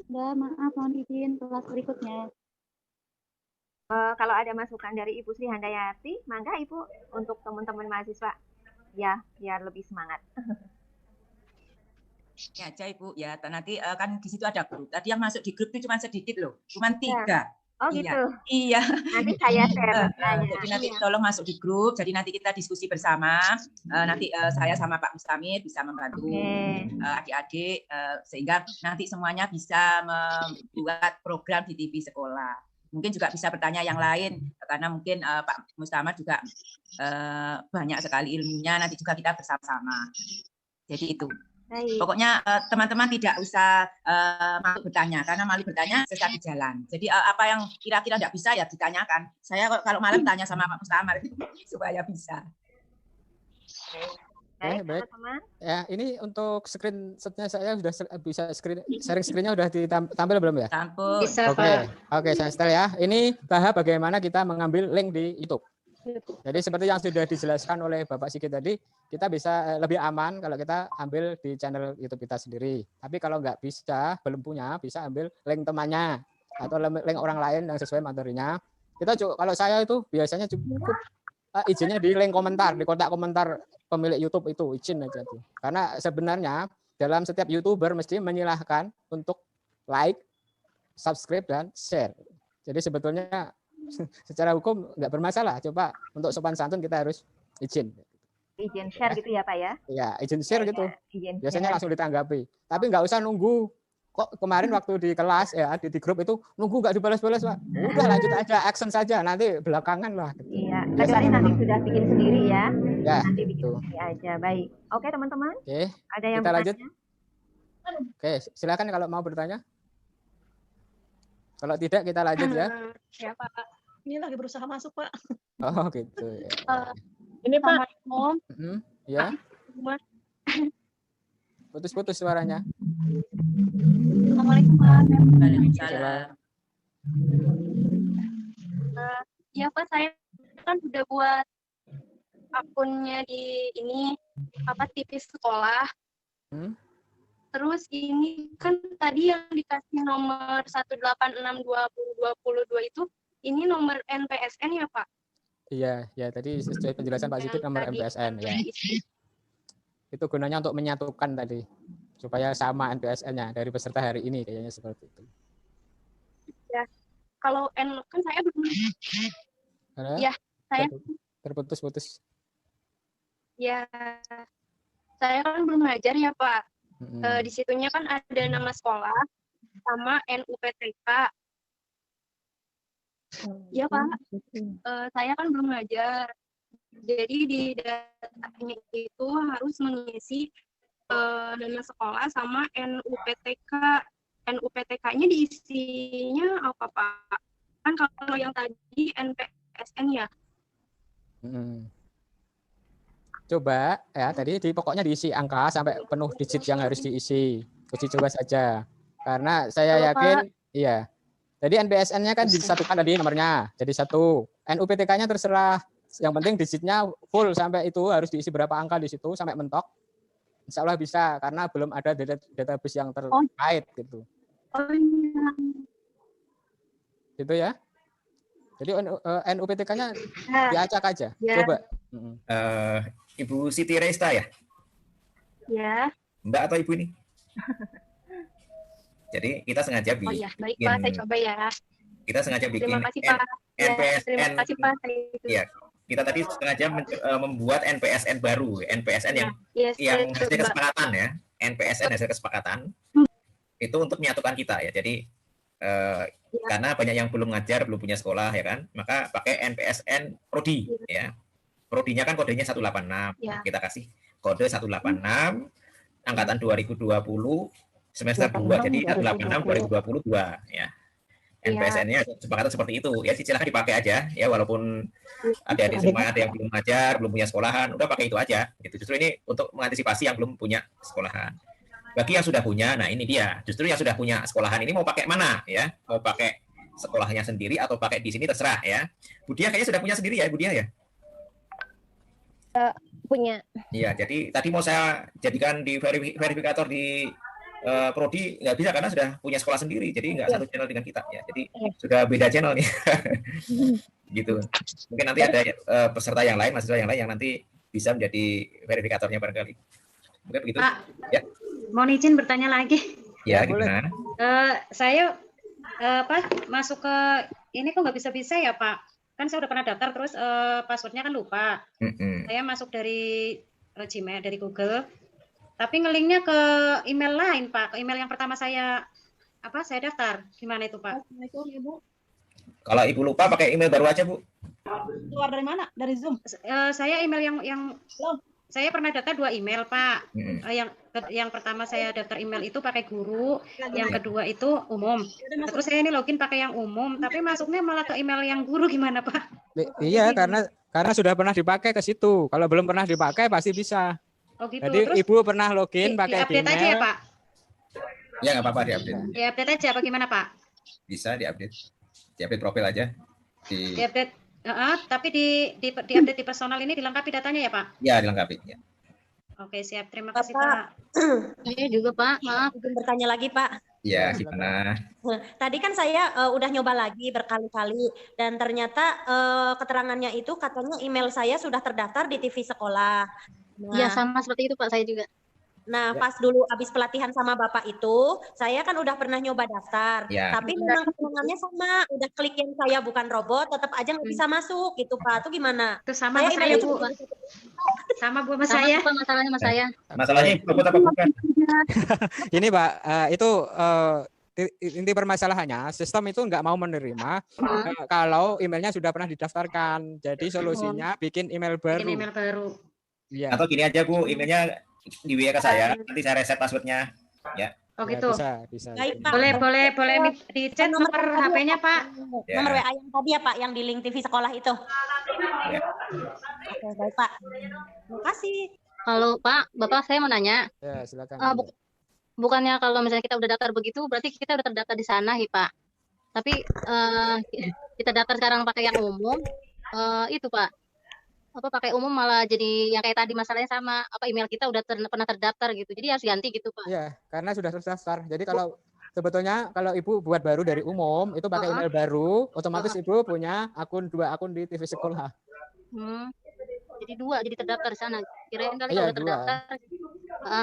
Udah, maaf, mohon izin kelas berikutnya. Kalau ada masukan dari Ibu Sri Handayati, mangga Ibu untuk teman-teman mahasiswa ya biar lebih semangat. Ya aja Ibu ya, nanti kan di situ ada grup. Tadi yang masuk di grup itu cuma sedikit loh, cuma 3. Oh gitu. Iya. Nanti saya share. Jadi nanti tolong masuk di grup. Jadi nanti kita diskusi bersama. Nanti saya sama Pak Mustamir bisa membantu adik-adik sehingga nanti semuanya bisa membuat program di TV sekolah. Mungkin juga bisa bertanya yang lain karena mungkin Pak Mustamir juga banyak sekali ilmunya. Nanti juga kita bersama-sama. Jadi itu. Baik. Pokoknya teman-teman tidak usah malu bertanya karena malu bertanya sesat di jalan. Jadi apa yang kira-kira tidak bisa ya ditanyakan. Saya kalau malam tanya sama Pak Mustamir supaya bisa. Baik, baik. teman-teman. Ya, ini untuk screenshotnya saya sudah bisa sharing screen-nya sudah ditampil belum ya? Tampil. Bisa, Oke, saya setel ya. Ini tahap bagaimana kita mengambil link di YouTube. Jadi seperti yang sudah dijelaskan oleh Bapak Sigit tadi, kita bisa lebih aman kalau kita ambil di channel YouTube kita sendiri. Tapi kalau nggak bisa, belum punya, bisa ambil link temannya atau link orang lain yang sesuai materinya. Kita kalau saya itu biasanya cukup izinnya di link komentar, di kotak komentar pemilik YouTube itu izin aja tuh. Karena sebenarnya dalam setiap YouTuber mesti menyilahkan untuk like, subscribe dan share. Jadi sebetulnya secara hukum nggak bermasalah. Coba untuk sopan santun kita harus izin. Izin share gitu ya Pak ya? Iya, izin share gitu. Izin Biasanya share. langsung ditanggapi. Tapi nggak usah nunggu. Kok kemarin waktu di kelas ya di grup itu nunggu nggak dibalas-balas Pak. Udah lanjut aja, action saja. Nanti belakangan lah. Iya, kecuali nanti sudah bikin sendiri ya. Ya, nanti bikin sendiri aja. Baik. Oke teman-teman. Oke. Ada yang Kita lanjut. bertanya? Oke, silakan kalau mau bertanya. Kalau tidak kita lanjut ya. Ya Pak. Ini lagi berusaha masuk Pak. Oh gitu. Ya. Ini Pak. Ya. Putus-putus suaranya. Assalamualaikum Pak. Waalaikumsalam. Ya Pak, saya kan udah buat akunnya di ini TV sekolah. Terus ini kan tadi yang dikasih nomor 1862022 itu ini nomor NPSN ya Pak? Iya, ya tadi sesuai penjelasan Pak Sigit nomor NPSN ya. Itu gunanya untuk menyatukan tadi supaya sama NPSN-nya dari peserta hari ini kayaknya seperti itu. Ya, kalau kan saya belum. Ya, saya terputus-putus. Ya, saya kan belum ngajar ya Pak. Di situnya kan ada nama sekolah sama NUPTK. Ya Pak, saya kan belum ngajar. Jadi di datanya itu harus mengisi nama sekolah sama NUPTK. NUPTK-nya diisinya apa Pak? Kan kalau yang tadi NPSN ya. Coba ya tadi pokoknya diisi angka sampai penuh digit yang harus diisi. Uji coba saja. Karena saya yakin, iya. Jadi NPSN-nya kan disatukan tadi nomornya, jadi 1. NUPTK-nya terserah. Yang penting digitnya full sampai itu harus diisi berapa angka di situ sampai mentok. Insya Allah bisa karena belum ada database yang terkait gitu. Oh iya. Gitu ya. Jadi NUPTK-nya diacak aja. Ya. Coba. Ibu Siti Resta ya? Ya. Mbak atau Ibu ini? Jadi kita sengaja Oh iya, baik Pak, saya coba ya. Kita sengaja bikin Terima kasih Pak. NPSN. Terima kasih Pak. Iya, kita tadi sengaja membuat NPSN baru, NPSN yang hasil kesepakatan ya, NPSN hasil kesepakatan itu untuk menyatukan kita ya. Jadi karena banyak yang belum ngajar, belum punya sekolah ya kan, maka pakai NPSN Prodi ya. Prodinya kan kodenya 186. Ya. Kita kasih kode 186 angkatan 2020 semester 2, jadi 186 2022 ya. NPSN-nya sepakatan seperti itu ya, silakan dipakai aja ya, walaupun adik-adik semua ada yang belum ngajar, belum punya sekolahan, udah pakai itu aja gitu. Justru ini untuk mengantisipasi yang belum punya sekolahan. Bagi yang sudah punya, nah ini dia, justru yang sudah punya sekolahan ini mau pakai mana ya, mau pakai sekolahnya sendiri atau pakai di sini terserah ya. Budia kayaknya sudah punya sendiri ya, Budia ya? Punya. Iya, jadi tadi mau saya jadikan di verifikator di Prodi nggak bisa karena sudah punya sekolah sendiri, jadi nggak satu channel dengan kita ya, jadi sudah beda channel nih. Gitu. Mungkin nanti ada peserta yang lain, mahasiswa yang lain yang nanti bisa menjadi verifikatornya barangkali. Mungkin begitu. Pak, ya. Mohon izin bertanya lagi. Ya, gimana? Saya masuk ke ini kok nggak bisa-bisa ya Pak? Kan saya udah pernah daftar terus passwordnya kan lupa. Saya masuk dari Gmail, dari Google. Tapi ngelinknya ke email lain, Pak. Ke email yang pertama saya daftar. Gimana itu, Pak? Assalamualaikum, Ibu. Kalau Ibu lupa pakai email baru aja, Bu. Keluar dari mana? Dari Zoom? Saya email yang saya pernah daftar 2 email, Pak. Yang pertama saya daftar email itu pakai guru, yang kedua itu umum. Terus saya ini login pakai yang umum, tapi masuknya malah ke email yang guru, gimana, Pak? Iya, karena sudah pernah dipakai ke situ. Kalau belum pernah dipakai pasti bisa. Oh gitu. Jadi terus Ibu pernah login pakai update aja ya, Pak? Ya, nggak apa-apa diupdate. Ya, update aja apa gimana, Pak? Bisa diupdate profil aja. Diupdate, tapi diupdate di personal ini dilengkapi datanya ya, Pak? Ya, dilengkapi. Ya. Oke, siap. Terima kasih, Pak. Saya juga, Pak. Maaf, izin bertanya lagi, Pak. Ya, gimana? Tadi kan saya udah nyoba lagi berkali-kali dan ternyata keterangannya itu katanya email saya sudah terdaftar di TV sekolah. Iya, sama seperti itu Pak, saya juga. Nah, pas dulu habis pelatihan sama Bapak itu, saya kan udah pernah nyoba daftar. Ya. Tapi memang keterangannya sama, udah klik yang saya bukan robot, tetap aja nggak bisa masuk gitu, Pak. Itu gimana? Itu sama sama saya, Bu. Sama Bu sama saya. Apa masalahnya sama saya? Masalahnya robot apa bukan? Ini Pak, itu inti permasalahannya, sistem itu nggak mau menerima kalau emailnya sudah pernah didaftarkan. Jadi solusinya bikin email baru. Bikin email baru. Ya. Atau gini aja Bu, emailnya di WA ke saya, nanti saya reset passwordnya, ya. Oh gitu. Bisa. Baik, Pak. Boleh di chat nomor HP-nya, Pak. Ya. Nomor WA yang tadi ya, Pak, yang di link TV sekolah itu. Ya. Oke, baik, Pak. Terima kasih. Kalau Pak, Bapak saya mau nanya. Ya, silakan. Bukannya kalau misalnya kita udah daftar begitu, berarti kita udah terdaftar di sana, ya, Pak. Tapi kita daftar sekarang pakai yang umum, itu Pak. Pakai umum malah jadi yang kayak tadi masalahnya sama, email kita udah pernah terdaftar gitu. Jadi harus ganti gitu, Pak. Iya, karena sudah terdaftar. Jadi kalau sebetulnya kalau Ibu buat baru dari umum, itu pakai email baru, otomatis Ibu punya 2 akun di TV sekolah. Jadi 2, jadi terdaftar di sana. Kirain kali Iya, kalau udah terdaftar.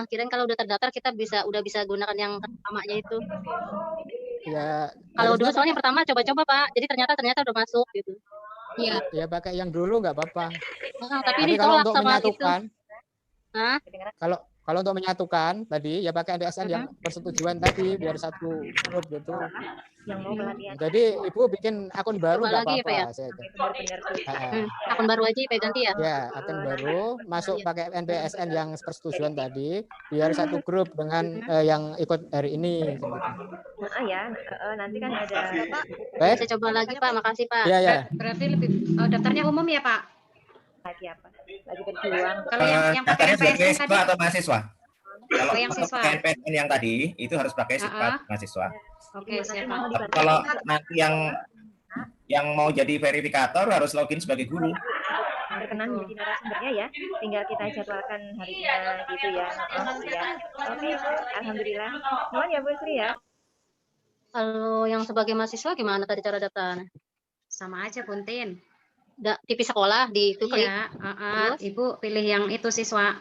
Kirain kalau udah terdaftar kita udah bisa gunakan yang pertamanya itu. Ya. Kalau dulu soalnya pertama coba-coba, Pak. Jadi ternyata udah masuk gitu. Iya. Ya pakai yang dulu nggak apa-apa. Tapi ini kalau ditolak untuk sama menyatukan, itu. kalau untuk menyatukan tadi ya pakai NPSN yang persetujuan tadi biar satu grup gitu. Yang mau pelatihan. Jadi Ibu bikin akun baru nggak apa-apa. Ya, akun baru aja ya ganti ya. Ya, akun baru masuk pakai NPSN yang persetujuan tadi biar satu grup dengan yang ikut hari ini. Gitu. Ya, nanti kan ada. Baik. Saya coba lagi Pak, makasih Pak. Iya. Berarti lebih daftarnya umum ya Pak? Lagi apa? Lagi berjuang. Kalau yang pakai sebagai NPSN siswa atau mahasiswa? Kalau yang siswa. pakai NPSN yang tadi itu harus pakai sifat mahasiswa. Oke, siap Pak. Kalau nanti yang mau jadi verifikator harus login sebagai guru. Berkenan menjadi narasumbernya ya, tinggal kita jadwalkan harinya gitu ya. Ya. Oke, alhamdulillah. Mohon ya Bu Sri ya. Kalau yang sebagai mahasiswa gimana tadi cara daftarnya? Sama aja, Buntin. TV sekolah di itu klik. Iya, Ibu pilih yang itu siswa.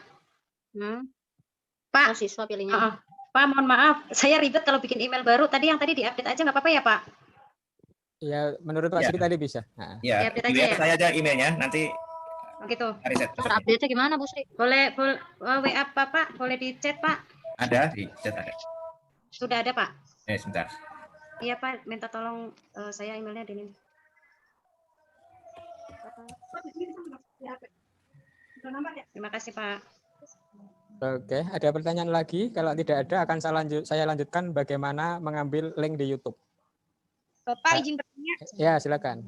Pak, siswa pilihnya. Pak, mohon maaf, saya ribet kalau bikin email baru. Tadi yang tadi diupdate aja nggak apa-apa ya, Pak? Ya, menurut Pak Sigi tadi bisa. Ya, update aja saya aja emailnya nanti. Gitu. Update-nya gimana, Bu Sri? Boleh WA Pak, boleh di chat, Pak? Ada, di chat ada. Sudah ada, Pak? Sebentar. Iya, Pak, minta tolong saya emailnya di ini. Terima kasih, Pak. Oke, ada pertanyaan lagi? Kalau tidak ada, akan saya lanjutkan bagaimana mengambil link di YouTube. Bapak izin bertanya. Ya, silakan.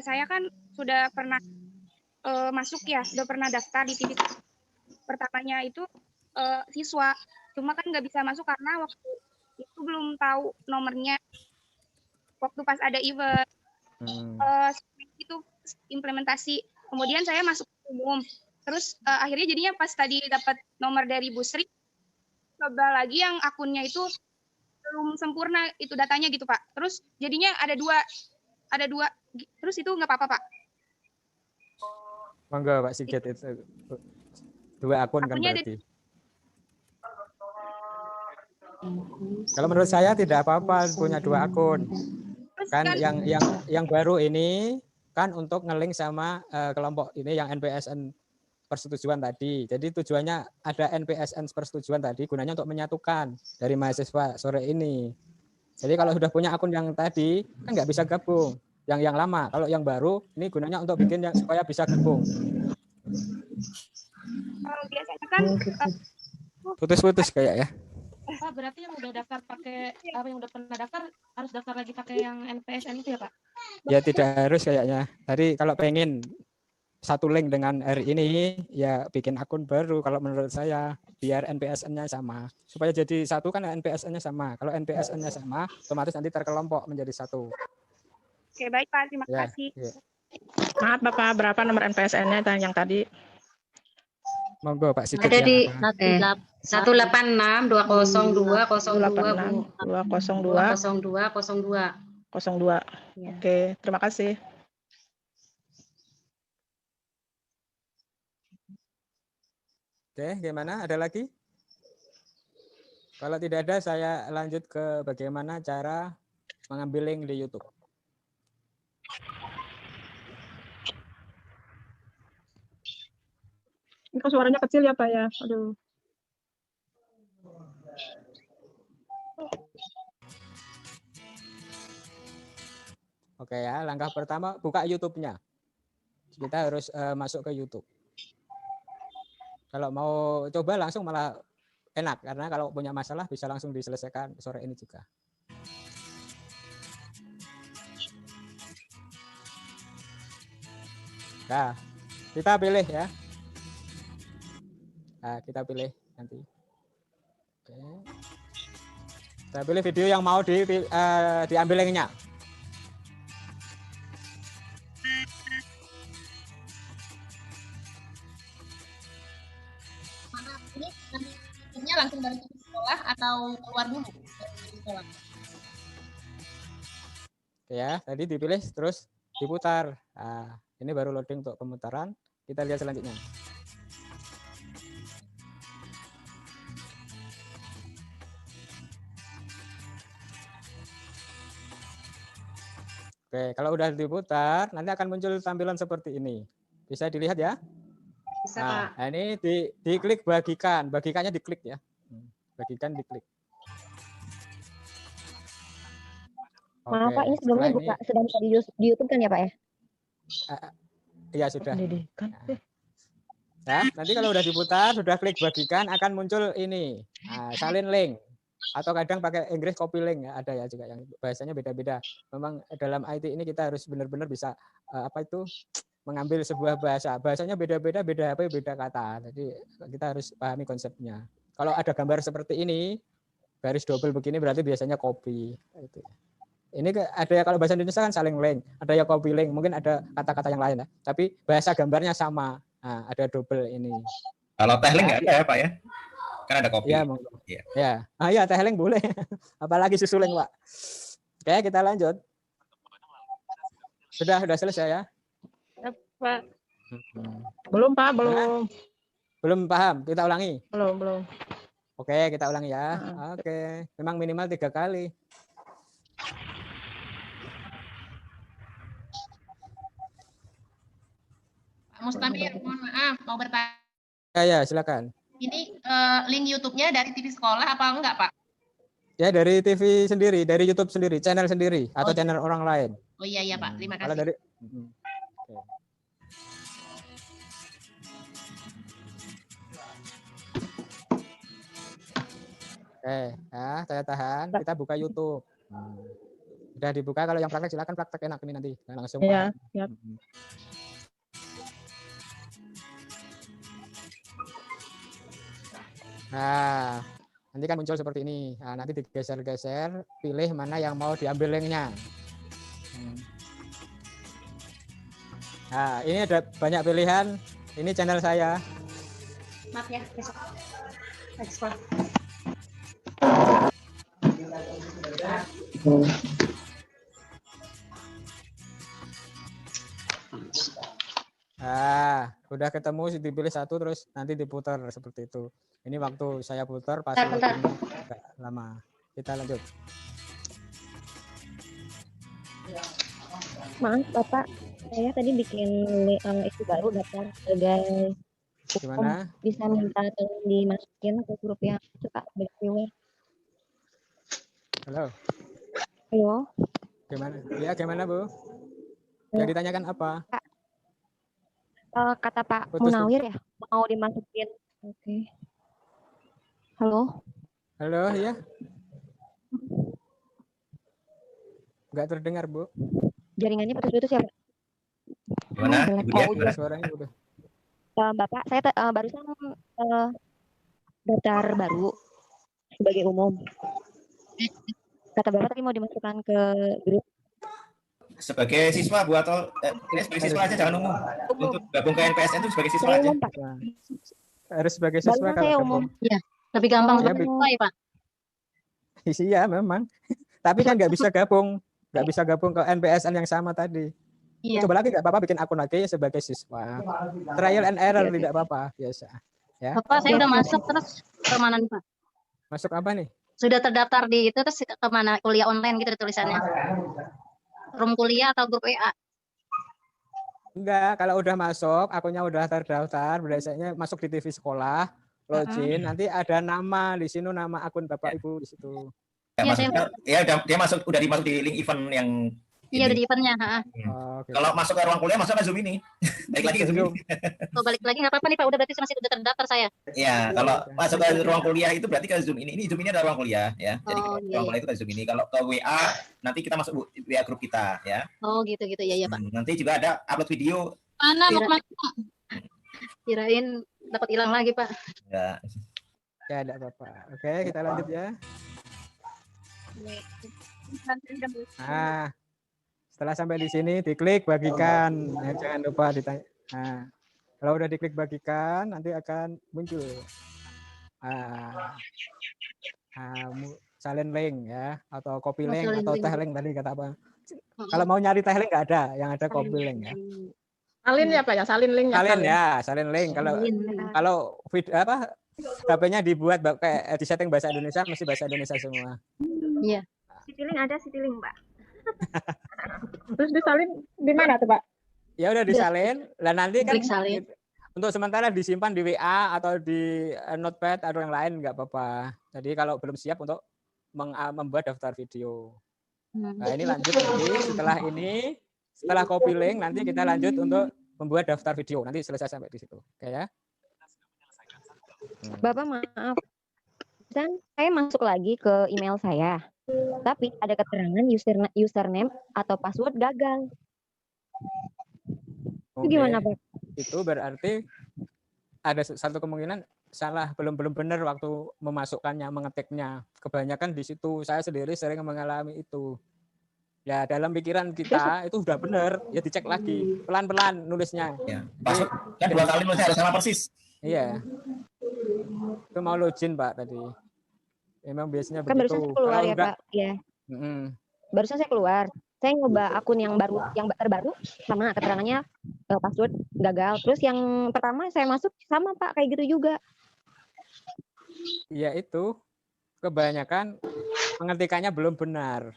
Saya kan sudah pernah masuk ya, sudah pernah daftar di TV. Pertamanya itu siswa, cuma kan nggak bisa masuk karena waktu itu belum tahu nomornya. Waktu pas ada event, itu implementasi. Kemudian saya masuk umum. Terus akhirnya jadinya pas tadi dapat nomor dari Bu Sri, coba lagi yang akunnya itu belum sempurna itu datanya gitu Pak. Terus jadinya ada dua. Terus itu nggak apa-apa Pak? Monggo Pak Sigit, itu 2 akun kan berarti. Kalau menurut saya tidak apa-apa punya 2 akun. Kan yang baru ini kan untuk nge-link sama kelompok ini yang NPSN persetujuan tadi. Jadi tujuannya ada NPSN persetujuan tadi gunanya untuk menyatukan dari mahasiswa sore ini. Jadi kalau sudah punya akun yang tadi kan nggak bisa gabung. Yang lama, kalau yang baru ini gunanya untuk bikin yang supaya bisa gabung. Biasanya kan putus-putus kayak ya. Pak, berarti yang udah daftar pakai apa yang udah pernah daftar harus daftar lagi pakai yang NPSN itu ya Pak? Ya tidak harus kayaknya. Tadi kalau pengen satu link dengan hari ini ya bikin akun baru kalau menurut saya biar NPSN-nya sama. Supaya jadi satu kan NPSN-nya sama. Kalau NPSN-nya sama otomatis nanti terkelompok menjadi satu. Oke, baik Pak, terima kasih. Ya. Maaf Bapak, berapa nomor NPSN-nya yang tadi? Monggo Pak Sigit. Ada di 186 202 02 02. Oke, terima kasih. Oke, gimana? Ada lagi? Kalau tidak ada, saya lanjut ke bagaimana cara mengambil link di YouTube. Ini kok suaranya kecil ya Pak ya? Aduh. Oke ya, langkah pertama buka YouTube-nya. Kita harus masuk ke YouTube. Kalau mau coba langsung malah enak, karena kalau punya masalah bisa langsung diselesaikan sore ini juga. Nah, kita pilih ya. Nah, kita pilih nanti. Oke. Kita pilih video yang mau diambil linknya. Ini langsung dari sekolah atau keluar dulu dari sekolah? Ya, tadi dipilih terus diputar. Nah, ini baru loading untuk pemutaran. Kita lihat selanjutnya. Oke, kalau udah diputar, nanti akan muncul tampilan seperti ini. Bisa dilihat ya? Bisa, nah, Pak. Ini diklik bagikan. Bagikannya diklik ya. Bagikan diklik. Maaf Pak, ini sebelumnya buka sedang buka di YouTube kan ya Pak ya? Iya sudah. Nah, nanti kalau udah diputar, sudah klik bagikan, akan muncul ini. Nah, salin link. Atau kadang pakai Inggris copy link ya, ada ya juga yang bahasanya beda-beda. Memang dalam IT ini kita harus benar-benar bisa mengambil sebuah bahasanya beda-beda, beda apa beda kata. Jadi kita harus pahami konsepnya. Kalau ada gambar seperti ini, garis double begini berarti biasanya copy. Ini ada ya, kalau bahasa Indonesia kan saling link, ada ya copy link, mungkin ada kata-kata yang lain ya. Tapi bahasa gambarnya sama. Nah, ada double ini. Kalau teh link nggak ada ya Pak ya? Kan ada kopi. Ya, ya. Ya. Ya, teh leng boleh. Apalagi susu leng, Pak. Oke, kita lanjut. Sudah selesai ya? Pak. Belum, Pak, belum. Belum paham, kita ulangi. Belum. Oke, kita ulangi ya. Oke, memang minimal 3 kali. Pak Mustamir, mohon maaf, mau bertanya. Ya, silakan. Ini link YouTube-nya dari TV sekolah apa enggak, Pak? Ya, dari TV sendiri, dari YouTube sendiri, channel sendiri, atau channel orang lain. Oh iya, Pak. Terima kasih. Kalau dari Oke, ya, saya tahan. Kita buka YouTube. Sudah dibuka. Kalau yang praktek silakan praktek enak ini nanti. Langsung. Iya, siap. Nah, nanti kan muncul seperti ini. Nah, nanti digeser-geser, pilih mana yang mau diambil linknya. Nah, ini ada banyak pilihan. Ini channel saya. Maaf ya, besok. Ekspor. Udah ketemu, dipilih satu terus nanti diputar seperti itu. Ini waktu saya putar pas lama. Kita lanjut. Maaf Bapak, saya tadi bikin itu baru daftar sebagai gimana? Bisa minta tolong dimasukin ke grup yang suka berviewer. Halo. Halo. Gimana? Ya, gimana, Bu? Yang ditanyakan apa? Kata Pak Munawir ya, mau dimasukin. Oke. Halo. Halo, ya. Enggak terdengar, Bu. Jaringannya putus-putus ya, Pak? Gimana? Gimana? Suaranya udah. Bapak, saya barusan daftar baru sebagai umum. Kata Bapak tadi mau dimasukkan ke grup. Sebagai siswa Bu atau sebagai siswa aja, jangan umum. Untuk gabung ke NPSN itu sebagai siswa aja. Harus sebagai siswa kalau saya umum. Iya, lebih gampang sebagai siswa ya, Pak. Iya, memang. Tapi kan nggak bisa gabung. Nggak bisa gabung ke NPSN yang sama tadi. Iya. Coba lagi nggak apa-apa bikin akun lagi sebagai siswa. Trial and error tidak apa-apa, biasa. Ya. Bapak, saya udah masuk terus ke mana nih, Pak? Masuk apa nih? Sudah terdaftar di itu terus ke mana? Kuliah online gitu tulisannya. Room kuliah atau grup WA? Enggak, kalau udah masuk, akunnya udah terdaftar, biasanya masuk di TV sekolah, login, nanti ada nama di sini, nama akun Bapak Ibu di situ. Ya, dia masuk, udah dimasuk di link event yang iya, udah di eventnya. Okay. Kalau masuk ke ruang kuliah, masuk ke Zoom ini. Balik lagi ke Zoom. Oh, balik lagi nggak apa-apa nih Pak, udah berarti masih udah terdaftar saya. Ya, kalau masuk ke ruang kuliah itu berarti ke Zoom ini. Ini Zoom ini ada ruang kuliah ya. Jadi ruang kuliah itu ke Zoom ini. Kalau ke WA nanti kita masuk WA grup kita ya. Oh, gitu ya Pak. Nanti juga ada upload video. Mana Lukman? Kirain dapat hilang lagi Pak. Ya. Ya, ada apa-apa. Oke, kita lanjut ya. Nah, setelah sampai di sini diklik bagikan, ya, jangan lupa ditanya. Nah, kalau udah diklik bagikan nanti akan muncul salin link ya, atau copy link atau teh link tadi kata apa. Kalau mau nyari teh link nggak ada, yang ada copy link ya. Salin ya Pak ya, salin link ya. Salin ya, salin link. Kalau video apa HP-nya dibuat kayak disetting bahasa Indonesia, mesti bahasa Indonesia semua. Iya. Citiling ada Citiling, Mbak. Terus disalin di mana tuh, Pak? Ya udah disalin, lah nanti kan salin. Untuk sementara disimpan di WA atau di Notepad atau yang lain nggak apa-apa. Jadi kalau belum siap untuk membuat daftar video. Nah, ini lanjut nanti setelah copy link nanti kita lanjut untuk membuat daftar video. Nanti selesai sampai di situ. Oke ya. Bapak maaf. Dan saya masuk lagi ke email saya. Tapi ada keterangan username atau password gagal. Itu gimana, Pak? Itu berarti ada satu kemungkinan salah, belum benar waktu memasukkannya, mengetiknya. Kebanyakan di situ, saya sendiri sering mengalami itu. Ya, dalam pikiran kita itu udah benar, ya dicek lagi. Pelan-pelan nulisnya. Ya. Password kan 2 kali nulisnya harus sama persis. Iya. Itu mau login Pak tadi. Memang biasanya Kan begitu. barusan saya keluar Kalau ya enggak, Pak. Iya. Barusan saya keluar. Saya nyoba akun yang baru, yang terbaru, sama keterangannya password gagal. Terus yang pertama saya masuk sama Pak, kayak gitu juga. Iya itu, kebanyakan pengetikannya belum benar.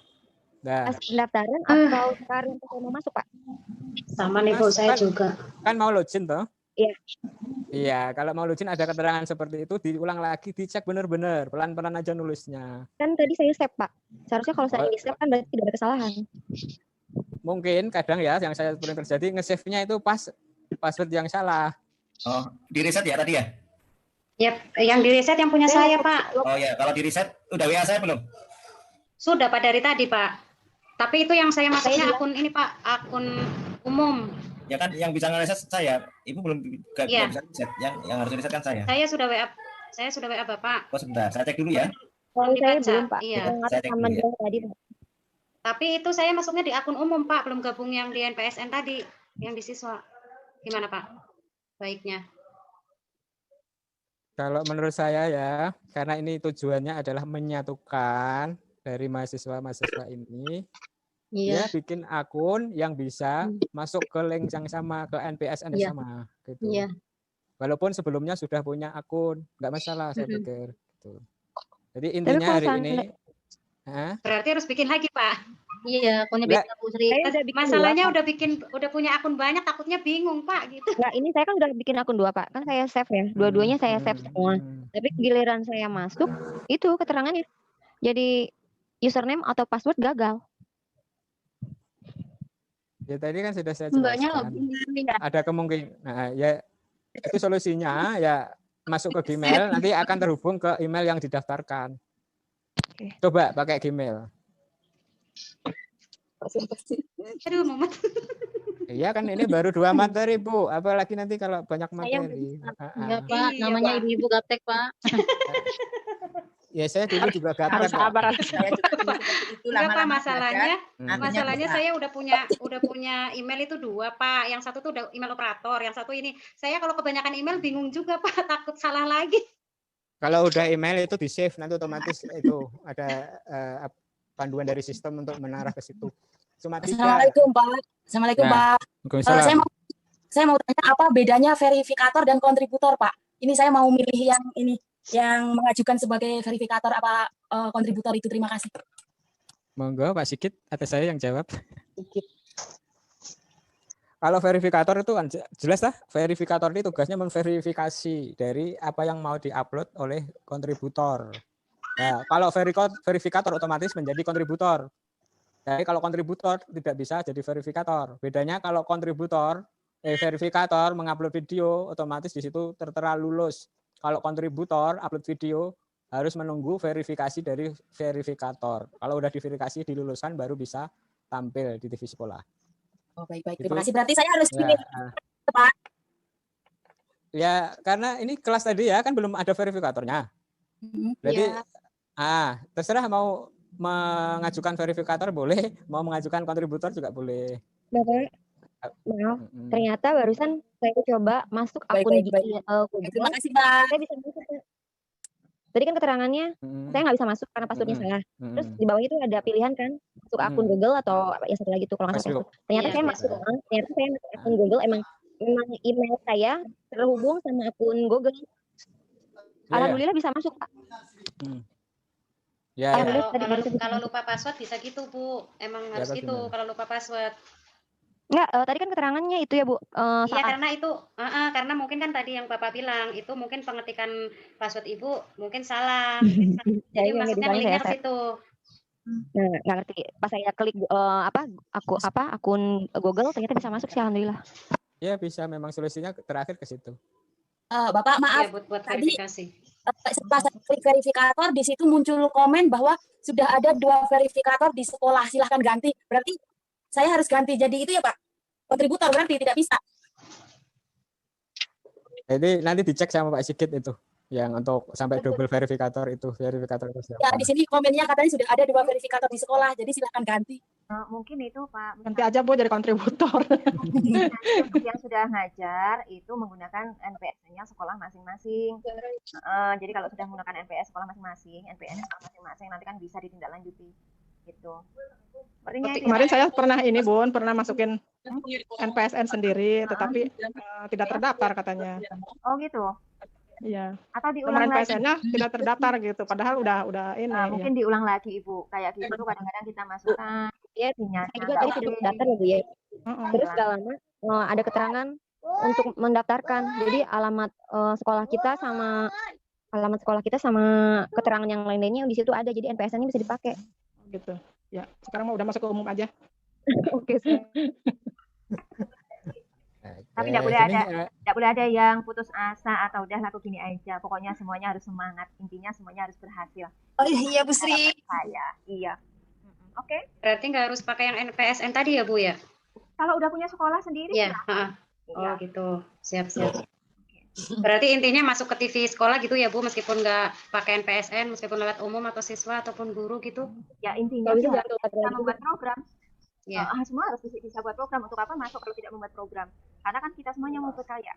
Nah, Pas pendaftaran atau sekarang saya mau masuk Pak? Sama nih Bu, saya juga. Kan mau login toh? Iya. Iya, kalau mau login ada keterangan seperti itu, diulang lagi, dicek benar-benar, pelan-pelan aja nulisnya. Kan tadi saya save Pak. Seharusnya kalau saya di save kan berarti tidak ada kesalahan. Mungkin kadang ya yang saya sering terjadi nge-save-nya itu pas password yang salah. Oh, di reset ya tadi ya? Yap, yang di reset yang punya saya Pak. Oh ya, kalau di reset udah WA saya belum? Sudah Pak dari tadi Pak. Tapi itu yang saya masuknya akun ini Pak, akun umum. Ya kan yang bisa ngereset saya. Ibu belum Iya. bisa reset. Yang harus reset kan saya. Saya sudah WA Bapak. Oh sebentar, saya cek dulu ya. Kalau saya Dibaca, belum Pak. iya. Saya cek Sama dulu ya. dia tadi Pak. Tapi itu saya masuknya di akun umum Pak, belum gabung yang di NPSN tadi, yang di siswa. Gimana Pak? Baiknya. Kalau menurut saya ya, karena ini tujuannya adalah menyatukan dari mahasiswa-mahasiswa ini, Iya. dia bikin akun yang bisa masuk ke link yang sama, ke NPSN yang Iya. sama, gitu. Iya. Walaupun sebelumnya sudah punya akun, nggak masalah saya Mm-mm. pikir. Gitu. Jadi intinya hari ini, Berarti harus bikin lagi Pak. Iya, akunnya Nggak. beda Bu Sri. Saya udah bikin Masalahnya dua, Pak. udah punya akun banyak, takutnya bingung Pak gitu. Enggak, ini saya kan udah bikin akun 2 Pak. Kan saya save ya. Dua-duanya saya save semua. Tapi giliran saya masuk, itu keterangannya. Jadi username atau password gagal. ya tadi kan sudah saya Mbaknya jelaskan. lebih ya. Ada kemungkinan, nah, ya itu solusinya ya masuk ke Gmail, nanti akan terhubung ke email yang didaftarkan. Coba pakai Gmail. Aduh, Muhammad. Iya kan ini baru 2 materi Bu, apalagi nanti kalau banyak Saya materi. enggak Pak, Iya, namanya Pak. ibu-ibu gaptek Pak. Ya saya dulu juga gaptek. Harus Pak. sabar. Saya juga dulu seperti itu Enggak Pak, lama-lama masalahnya belajar, masalahnya bisa. saya udah punya email itu 2 Pak. Yang satu tuh udah email operator, yang satu ini. Saya kalau kebanyakan email bingung juga Pak, takut salah lagi. Kalau udah email itu di-save, nanti otomatis itu ada panduan dari sistem untuk mengarah ke situ. Cuma 3. Assalamualaikum Pak. Assalamualaikum Ya. Pak. Waalaikumsalam. Saya mau tanya apa bedanya verifikator dan kontributor Pak? Ini saya mau milih yang ini, yang mengajukan sebagai verifikator apa kontributor itu. Terima kasih. Monggo Pak Sigit, atau saya yang jawab. Kalau verifikator itu kan jelas lah, verifikator ini tugasnya memverifikasi dari apa yang mau diupload oleh kontributor. Nah, kalau verifikator otomatis menjadi kontributor. Jadi kalau kontributor tidak bisa jadi verifikator. Bedanya kalau verifikator mengupload video, otomatis di situ tertera lulus. Kalau kontributor upload video harus menunggu verifikasi dari verifikator. Kalau udah diverifikasi diluluskan baru bisa tampil di TV sekolah. Oh, baik-baik. Gitu. Terima kasih. Berarti saya harus Ya, pilih Pak. ya karena ini kelas tadi ya kan belum ada verifikatornya. Jadi terserah mau mengajukan verifikator boleh, mau mengajukan kontributor juga boleh. Bapak, maaf, ternyata barusan saya coba masuk akun Google. Terima kasih Pak. Saya bisa masuk. Pak. Tadi kan keterangannya saya nggak bisa masuk karena passwordnya salah. Terus di bawah itu ada pilihan kan, masuk akun Google atau yang satu lagi tuh kalau nggak salah. Ternyata saya masuk akun Google, emang email saya terhubung sama akun Google. Alhamdulillah bisa masuk Pak. Ya, Kalau lupa password bisa gitu Bu, emang harus Pak, gitu gimana? kalau lupa password. Enggak, tadi kan keterangannya itu ya Bu. Iya karena itu, karena mungkin kan tadi yang Bapak bilang itu mungkin pengetikan password Ibu mungkin salah. Jadi masuknya linknya ke situ. Nah, nggak ngerti. Pas saya klik akun Google ternyata bisa masuk sih alhamdulillah. Ya bisa, memang solusinya terakhir ke situ. Bapak maaf. Ya, buat Tadi verifikasi. setelah saya klik verifikator di situ muncul komen bahwa sudah ada 2 verifikator di sekolah, silahkan ganti. Berarti saya harus ganti jadi itu ya Pak? Kontributor berarti tidak bisa. Jadi nanti dicek sama Pak Sigit itu yang untuk sampai double verifikator itu, verifikator itu siapa. Ya di sini komennya katanya sudah ada 2 verifikator di sekolah, jadi silahkan ganti. Mungkin itu Pak. Nanti aja Bu jadi kontributor. Untuk yang sudah ngajar itu menggunakan NPS-nya sekolah masing-masing. Jadi kalau sudah menggunakan NPS sekolah masing-masing, NPS sekolah masing-masing nanti kan bisa ditindaklanjuti gitu. Kemarin saya pernah pernah masukin NPSN sendiri, tetapi tidak terdaftar katanya. Oh gitu. Iya. Atau diulang lagi. NPSN-nya tidak terdaftar gitu, padahal udah ini. Mungkin diulang lagi Ibu, kayak gitu kadang-kadang kita masukkan. Iya, saya juga tadi sudah daftar ya Bu ya. Terus gak lama ada keterangan untuk mendaftarkan. Jadi alamat sekolah kita sama keterangan yang lain-lainnya di situ ada. Jadi NPSN-nya bisa dipakai. Gitu. Ya, sekarang udah masuk ke umum aja. Oke, sih. Tapi tidak boleh ada yang putus asa atau udah laku gini aja. Pokoknya semuanya harus semangat. Intinya semuanya harus berhasil. Oh iya Bu Sri. Iya. Oke. Berarti nggak harus pakai yang NPSN tadi ya Bu ya? Kalau udah punya sekolah sendiri. Iya. Oh gitu. Siap. Berarti intinya masuk ke TV sekolah gitu ya Bu, meskipun nggak pakai NPSN, meskipun lewat umum atau siswa ataupun guru gitu. Ya intinya kita membuat program. Ya. Semua harus bisa buat program. Untuk apa masuk kalau tidak membuat program? Karena kan kita semuanya mau berkarya.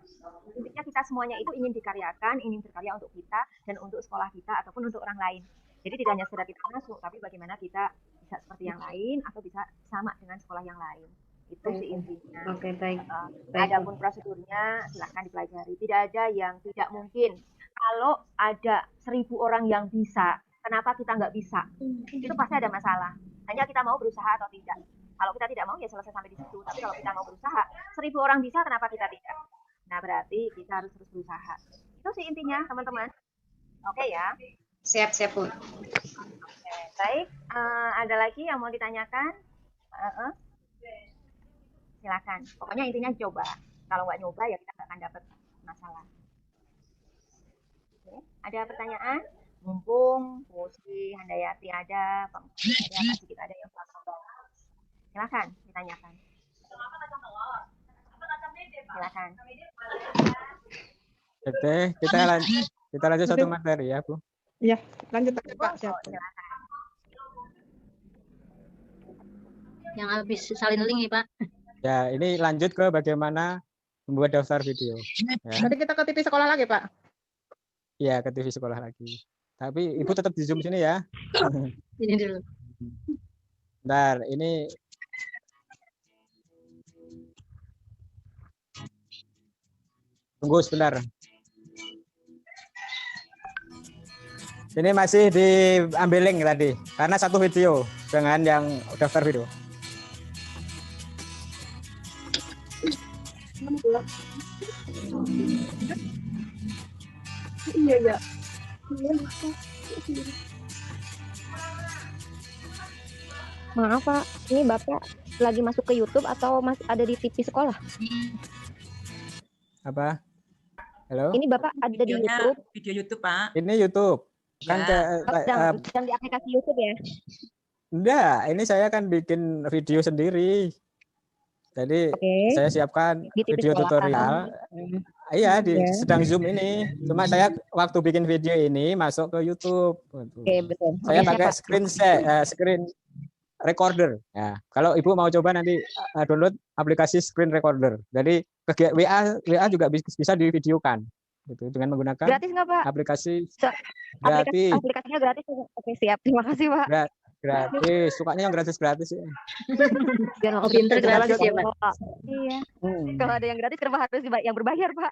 Intinya kita semuanya itu ingin dikaryakan, ingin berkarya untuk kita dan untuk sekolah kita ataupun untuk orang lain. Jadi tidak hanya sekedar kita masuk, tapi bagaimana kita bisa seperti yang lain atau bisa sama dengan sekolah yang lain. Itu sih intinya. Oke, baik. Adapun prosedurnya silahkan dipelajari. Tidak ada yang tidak mungkin. Kalau ada 1000 orang yang bisa, kenapa kita nggak bisa? Itu pasti ada masalah. Hanya kita mau berusaha atau tidak. Kalau kita tidak mau ya selesai sampai di situ. Tapi kalau kita mau berusaha, 1000 orang bisa, kenapa kita tidak? Nah berarti kita harus terus berusaha. Itu sih intinya teman-teman. Oke ya. Siap Bu. Oke, baik. Ada lagi yang mau ditanyakan? Silakan. Pokoknya intinya coba. Kalau nggak nyoba ya kita nggak akan dapat masalah. Oke. Ada pertanyaan? Mumpung Pusi, Handayati ada, Pak Sigit ada yang silakan ditanyakan. Silakan. Oke, kita lanjut satu materi ya Bu. Iya, lanjut Pak. Siap. Yang habis salin link nih Pak. Ya, ini lanjut ke bagaimana membuat daftar video. Ya. Nanti kita ke TV sekolah lagi Pak. Iya, ke TV sekolah lagi. Tapi Ibu tetap di Zoom sini ya. Ini dulu. Bentar, ini tunggu sebentar. Ini masih diambil link tadi, karena satu video dengan yang daftar video. Iya. Maaf Pak, ini Bapak lagi masuk ke YouTube atau masih ada di TV sekolah? Apa? Halo? Ini Bapak ada di YouTube? Video YouTube Pak. Ini YouTube. Kan dan di aplikasi YouTube ya? Enggak, ini saya kan bikin video sendiri. Jadi saya siapkan video tutorial. Iya, sedang Zoom ini. Cuma saya waktu bikin video ini masuk ke YouTube. Betul. Saya pakai screen recorder. Ya, kalau Ibu mau coba nanti download aplikasi screen recorder. Jadi WA juga bisa divideokan. Gitu, dengan menggunakan gratis nggak Pak? Aplikasi gratis. Aplikasinya gratis. Oke, siap. Terima kasih Pak. Gratis, sukanya yang gratis ya. Biar mau pinter gratis ya Pak. Iya. Kalau ada yang gratis kenapa harus yang berbayar Pak?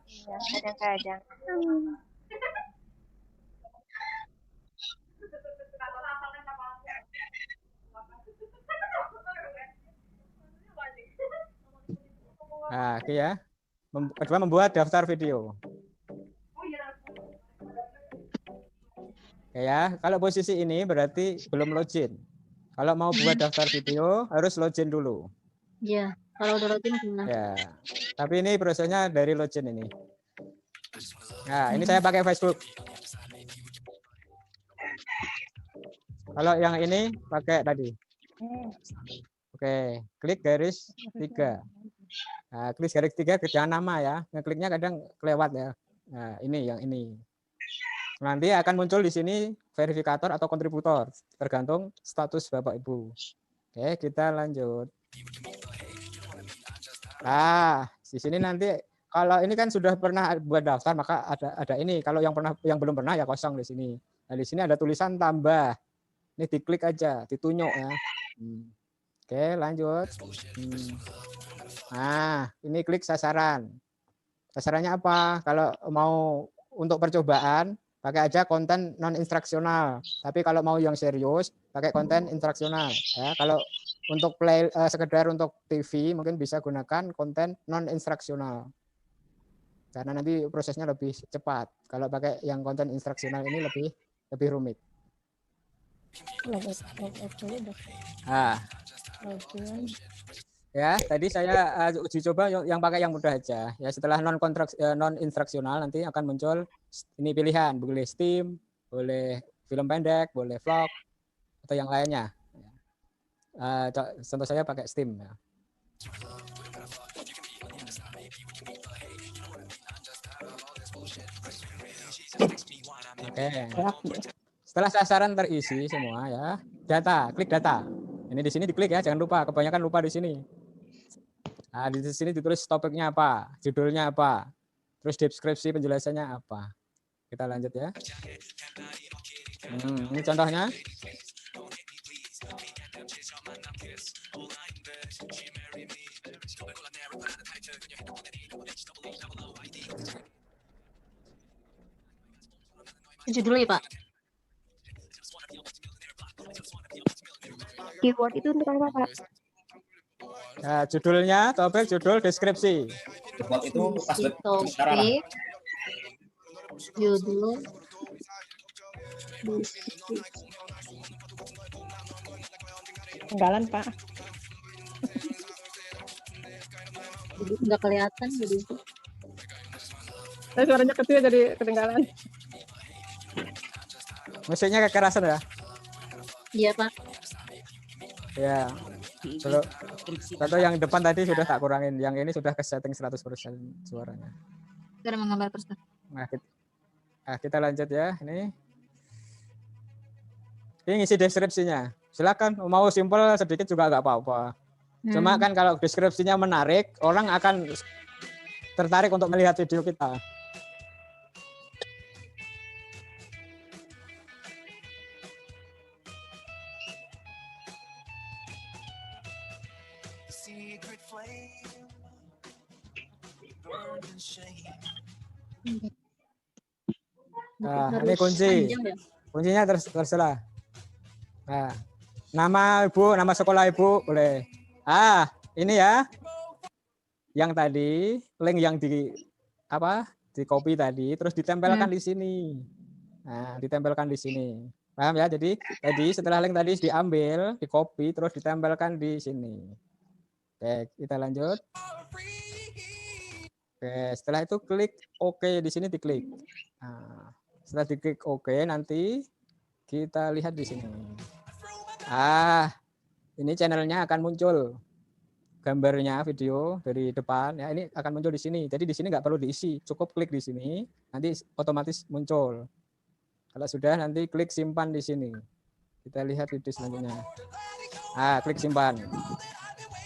Iya, kadang-kadang. Nah, oke ya. Kedua, membuat daftar video. Ya, kalau posisi ini berarti belum login. Kalau mau buat daftar video harus login dulu. Iya, kalau udah login gimana? Ya, tapi ini prosesnya dari login ini. Nah, ini saya pakai Facebook. Kalau yang ini pakai tadi. Oke, klik garis 3. Nah, klik garis 3 jangan nama ya. Ngekliknya kadang kelewat ya. Nah, ini yang ini. Nanti akan muncul di sini verifikator atau kontributor, tergantung status Bapak Ibu. Oke, kita lanjut. Nah, di sini nanti kalau ini kan sudah pernah buat daftar, maka ada ini. Kalau yang belum pernah ya kosong di sini. Nah, di sini ada tulisan tambah. Ini diklik aja, ditunjuk ya. Oke, lanjut. Nah, ini klik sasaran. Sasarannya apa? Kalau mau untuk percobaan, pakai aja konten non instruksional. Tapi kalau mau yang serius, pakai konten instruksional. Ya, kalau untuk sekedar untuk TV, mungkin bisa gunakan konten non instruksional. Karena nanti prosesnya lebih cepat. Kalau pakai yang konten instruksional ini lebih rumit. Nah, ya tadi saya uji coba yang pakai yang mudah aja. Ya setelah non instruksional nanti akan muncul ini pilihan, boleh Steam, boleh film pendek, boleh vlog atau yang lainnya. Contoh saya pakai Steam. Ya. Oke. Setelah sasaran terisi semua ya, data, klik data. Ini di sini diklik ya, jangan lupa, kebanyakan lupa di sini. Nah, di sini ditulis topiknya apa, judulnya apa, terus deskripsi penjelasannya apa. Kita lanjut ya. Ini contohnya. Judul ya Pak. Keyword itu untuk apa Pak? Nah, judulnya, topik, judul, deskripsi. Itu topik, judul, Ketinggalan Pak. Nggak kelihatan jadi. Saya suaranya kecil jadi ketinggalan. Musiknya kekerasan ya? Iya Pak. Ya. Kalau yang depan tadi sudah tak kurangin, yang ini sudah ke setting 100% suaranya. Kita menggambar terus. Nah, kita lanjut ya. Ini ngisi deskripsinya. Silakan mau simpel sedikit juga nggak apa-apa. Cuma kan kalau deskripsinya menarik, orang akan tertarik untuk melihat video kita. Nah, ini kunci. Kuncinya terserah. Nah, nama Ibu, nama sekolah Ibu boleh. Ini ya. Yang tadi link yang di copy tadi terus ditempelkan di sini. Nah, ditempelkan di sini. Paham ya? Jadi tadi setelah link tadi diambil, di copy terus ditempelkan di sini. Oke, kita lanjut. Oke, setelah itu klik OK di sini diklik. Nah, setelah diklik OK nanti kita lihat di sini. Ini channelnya akan muncul gambarnya video dari depan ya, ini akan muncul di sini. Jadi di sini nggak perlu diisi, cukup klik di sini nanti otomatis muncul. Kalau sudah nanti klik simpan di sini. Kita lihat video selanjutnya. Klik simpan.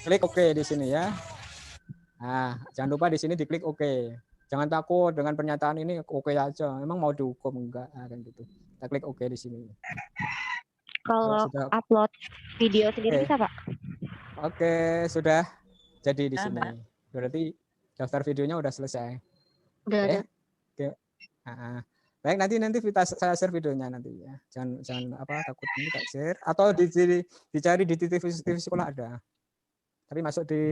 Klik OK di sini ya. Jangan lupa di sini diklik OK. Jangan takut dengan pernyataan ini OK aja. Emang mau dihukum enggak kan gitu. Kita klik OK di sini. Kalau upload video sendiri bisa Pak? Oke, sudah jadi di sini. Berarti daftar videonya udah selesai. Udah. Oke. Baik, nanti saya share videonya nanti ya. Jangan takut ini tak share atau dicari di TV sekolah ada. Tapi masuk di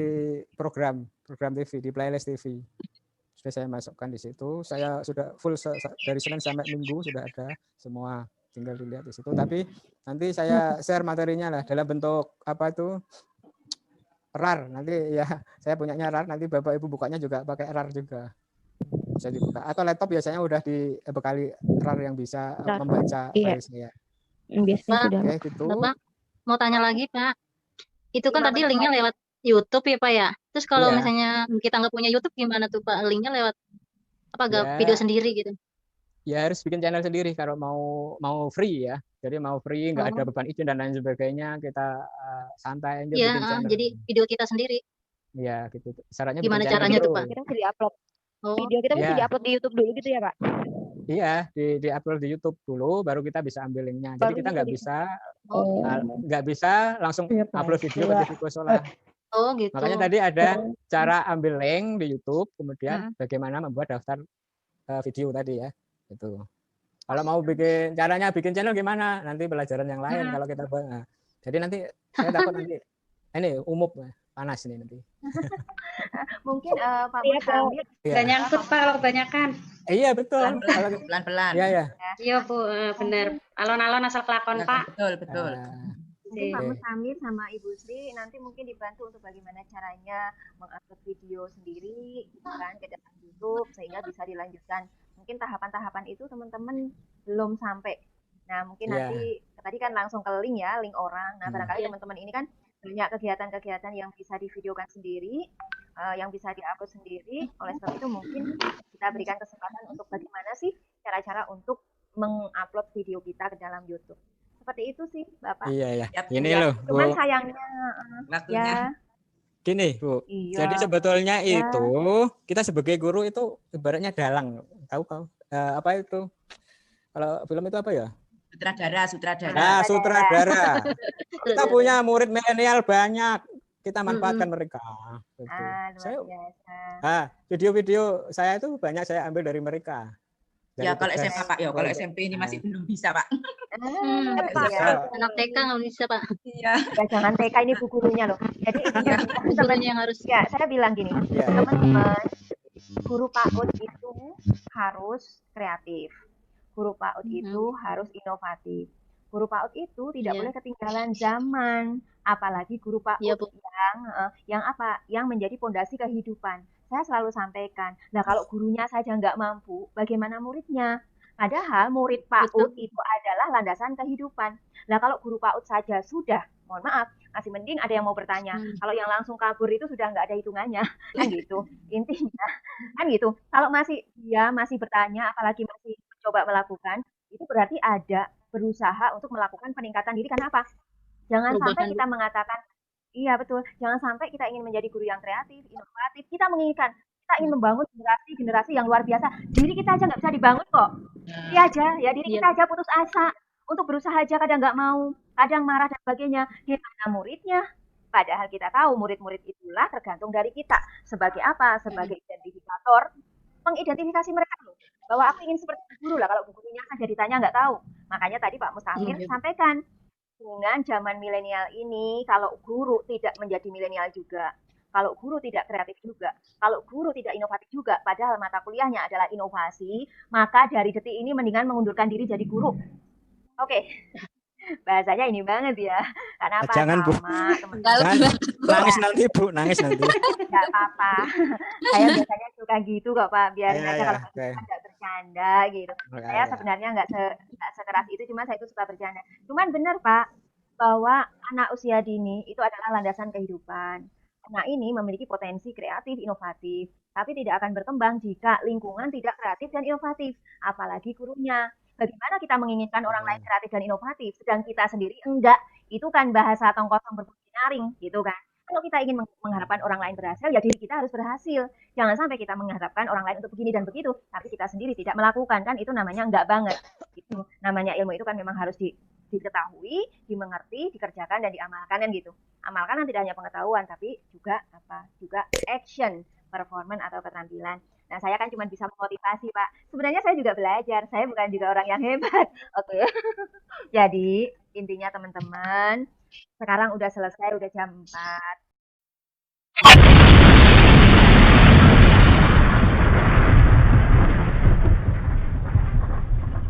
program TV, di playlist TV. Sudah saya masukkan di situ. Saya sudah full dari Senin sampai Minggu sudah ada semua. Tinggal dilihat di situ. Tapi nanti saya share materinya lah dalam bentuk RAR. Nanti ya saya punyanya RAR. Nanti Bapak Ibu bukanya juga pakai RAR juga. Bisa dibuka. Atau laptop biasanya udah dibekali RAR yang bisa membaca file saya. Biasanya sudah. Oke, gitu. Bapak mau tanya lagi Pak. Itu kan tadi linknya lewat YouTube ya Pak ya. Terus kalau misalnya kita nggak punya YouTube gimana tuh Pak? Linknya lewat video sendiri gitu? Ya harus bikin channel sendiri kalau mau free ya. Jadi mau free, nggak ada beban izin dan lain sebagainya, kita santai aja bikin channel. Jadi video kita sendiri. Ya gitu. Syaratnya gimana caranya tuh Pak? Kita bisa diupload. Video kita bisa diupload di YouTube dulu gitu ya Pak? Iya, di-upload di YouTube dulu, baru kita bisa ambil linknya. Jadi kita nggak bisa langsung upload video ke TV Kosola. Oh gitu. Makanya tadi ada cara ambil link di YouTube, kemudian bagaimana membuat daftar video tadi ya. Itu. Kalau mau caranya bikin channel gimana? Nanti pelajaran yang lain kalau kita bahas. Jadi nanti saya takut nanti ini panas ini nanti. Mungkin Pak Musamir nggak nyangkut Pak kalau kebanyakan. Iya betul. Pelan-pelan. Iya Bu, benar. Alon-alon asal kelakon Pak. Betul. Mungkin Pak Musamir sama Ibu Sri nanti mungkin dibantu untuk bagaimana caranya mengupload video sendiri kan ke dalam YouTube sehingga bisa dilanjutkan. Mungkin tahapan-tahapan itu teman-teman belum sampai. Nah, mungkin nanti tadi kan langsung ke link orang. Nah, barangkali teman-teman ini kan banyak kegiatan-kegiatan yang bisa divideokan sendiri, yang bisa diupload sendiri. Oleh sebab itu mungkin kita berikan kesempatan untuk bagaimana sih cara-cara untuk mengupload video kita ke dalam YouTube. Seperti itu sih, Bapak. Iya. Ini loh, Bu. Cuman sayangnya waktunya. Gini, Bu. Iya. Jadi sebetulnya itu kita sebagai guru itu ibaratnya dalang. Tahu apa itu? Kalau film itu apa ya? Sutradara. Nah, sutradara. Kita punya murid milenial banyak. Kita manfaatkan mereka. Gitu. Video-video saya itu banyak saya ambil dari mereka. Ya kalau SMA Pak, kalau SMP ini masih belum bisa Pak. Anak TK nggak bisa Pak. Iya. Jangan TK ini bu gurunya loh. Jadi gurunya yang harus. Ya saya bilang gini, teman-teman, guru PAUD itu harus kreatif. Guru PAUD itu harus inovatif. Guru PAUD itu tidak boleh ketinggalan zaman, apalagi guru PAUD yang menjadi pondasi kehidupan. Saya selalu sampaikan, nah kalau gurunya saja nggak mampu, bagaimana muridnya? Padahal murid PAUD itu adalah landasan kehidupan. Nah kalau guru PAUD saja sudah, mohon maaf, masih mending ada yang mau bertanya. Kalau yang langsung kabur itu sudah nggak ada hitungannya, kan gitu. Intinya, kan gitu. Kalau dia masih bertanya, apalagi masih mencoba melakukan, itu berarti ada berusaha untuk melakukan peningkatan diri. Karena apa? Jangan sampai kita mengatakan, iya betul. Jangan sampai kita ingin menjadi guru yang kreatif, inovatif. Kita ingin membangun generasi yang luar biasa. Diri kita aja nggak bisa dibangun kok. Iya aja, diri kita aja putus asa. Untuk berusaha aja kadang nggak mau, kadang marah dan sebagainya. Gimana muridnya? Padahal kita tahu murid-murid itulah tergantung dari kita. Sebagai apa? Sebagai identifikator, mengidentifikasi mereka loh. Bahwa aku ingin seperti guru lah. Kalau gurunya saja ditanya nggak tahu. Makanya tadi Pak Musamir sampaikan. Dengan zaman milenial ini, kalau guru tidak menjadi milenial juga, kalau guru tidak kreatif juga, kalau guru tidak inovatif juga, padahal mata kuliahnya adalah inovasi, maka dari detik ini mendingan mengundurkan diri jadi guru. Oke. Bahasanya ini banget ya. Karena apa? Jangan Bu. Nangis nanti Bu, nangis nanti. Enggak apa-apa. Saya biasanya suka gitu kok Pak, biarin aja kalau enggak bercanda gitu. Saya sebenarnya enggak sekeras itu, cuma saya itu suka bercanda. Cuman benar Pak, bahwa anak usia dini itu adalah landasan kehidupan. Anak ini memiliki potensi kreatif, inovatif, tapi tidak akan berkembang jika lingkungan tidak kreatif dan inovatif, apalagi gurunya. Bagaimana kita menginginkan orang lain kreatif dan inovatif, sedang kita sendiri enggak? Itu kan bahasa tong kosong berbunyi nyaring, gitu kan? Kalau kita ingin mengharapkan orang lain berhasil, ya diri kita harus berhasil. Jangan sampai kita mengharapkan orang lain untuk begini dan begitu, tapi kita sendiri tidak melakukan, kan? Itu namanya enggak banget. Itu namanya ilmu itu kan memang harus diketahui, dimengerti, dikerjakan dan diamalkan kan gitu. Amalkan kan tidak hanya pengetahuan, tapi juga juga action, performance atau keterampilan. Nah, saya kan cuma bisa memotivasi, Pak. Sebenarnya saya juga belajar, saya bukan juga orang yang hebat. Oke. Jadi, intinya teman-teman, sekarang udah selesai, udah jam 4.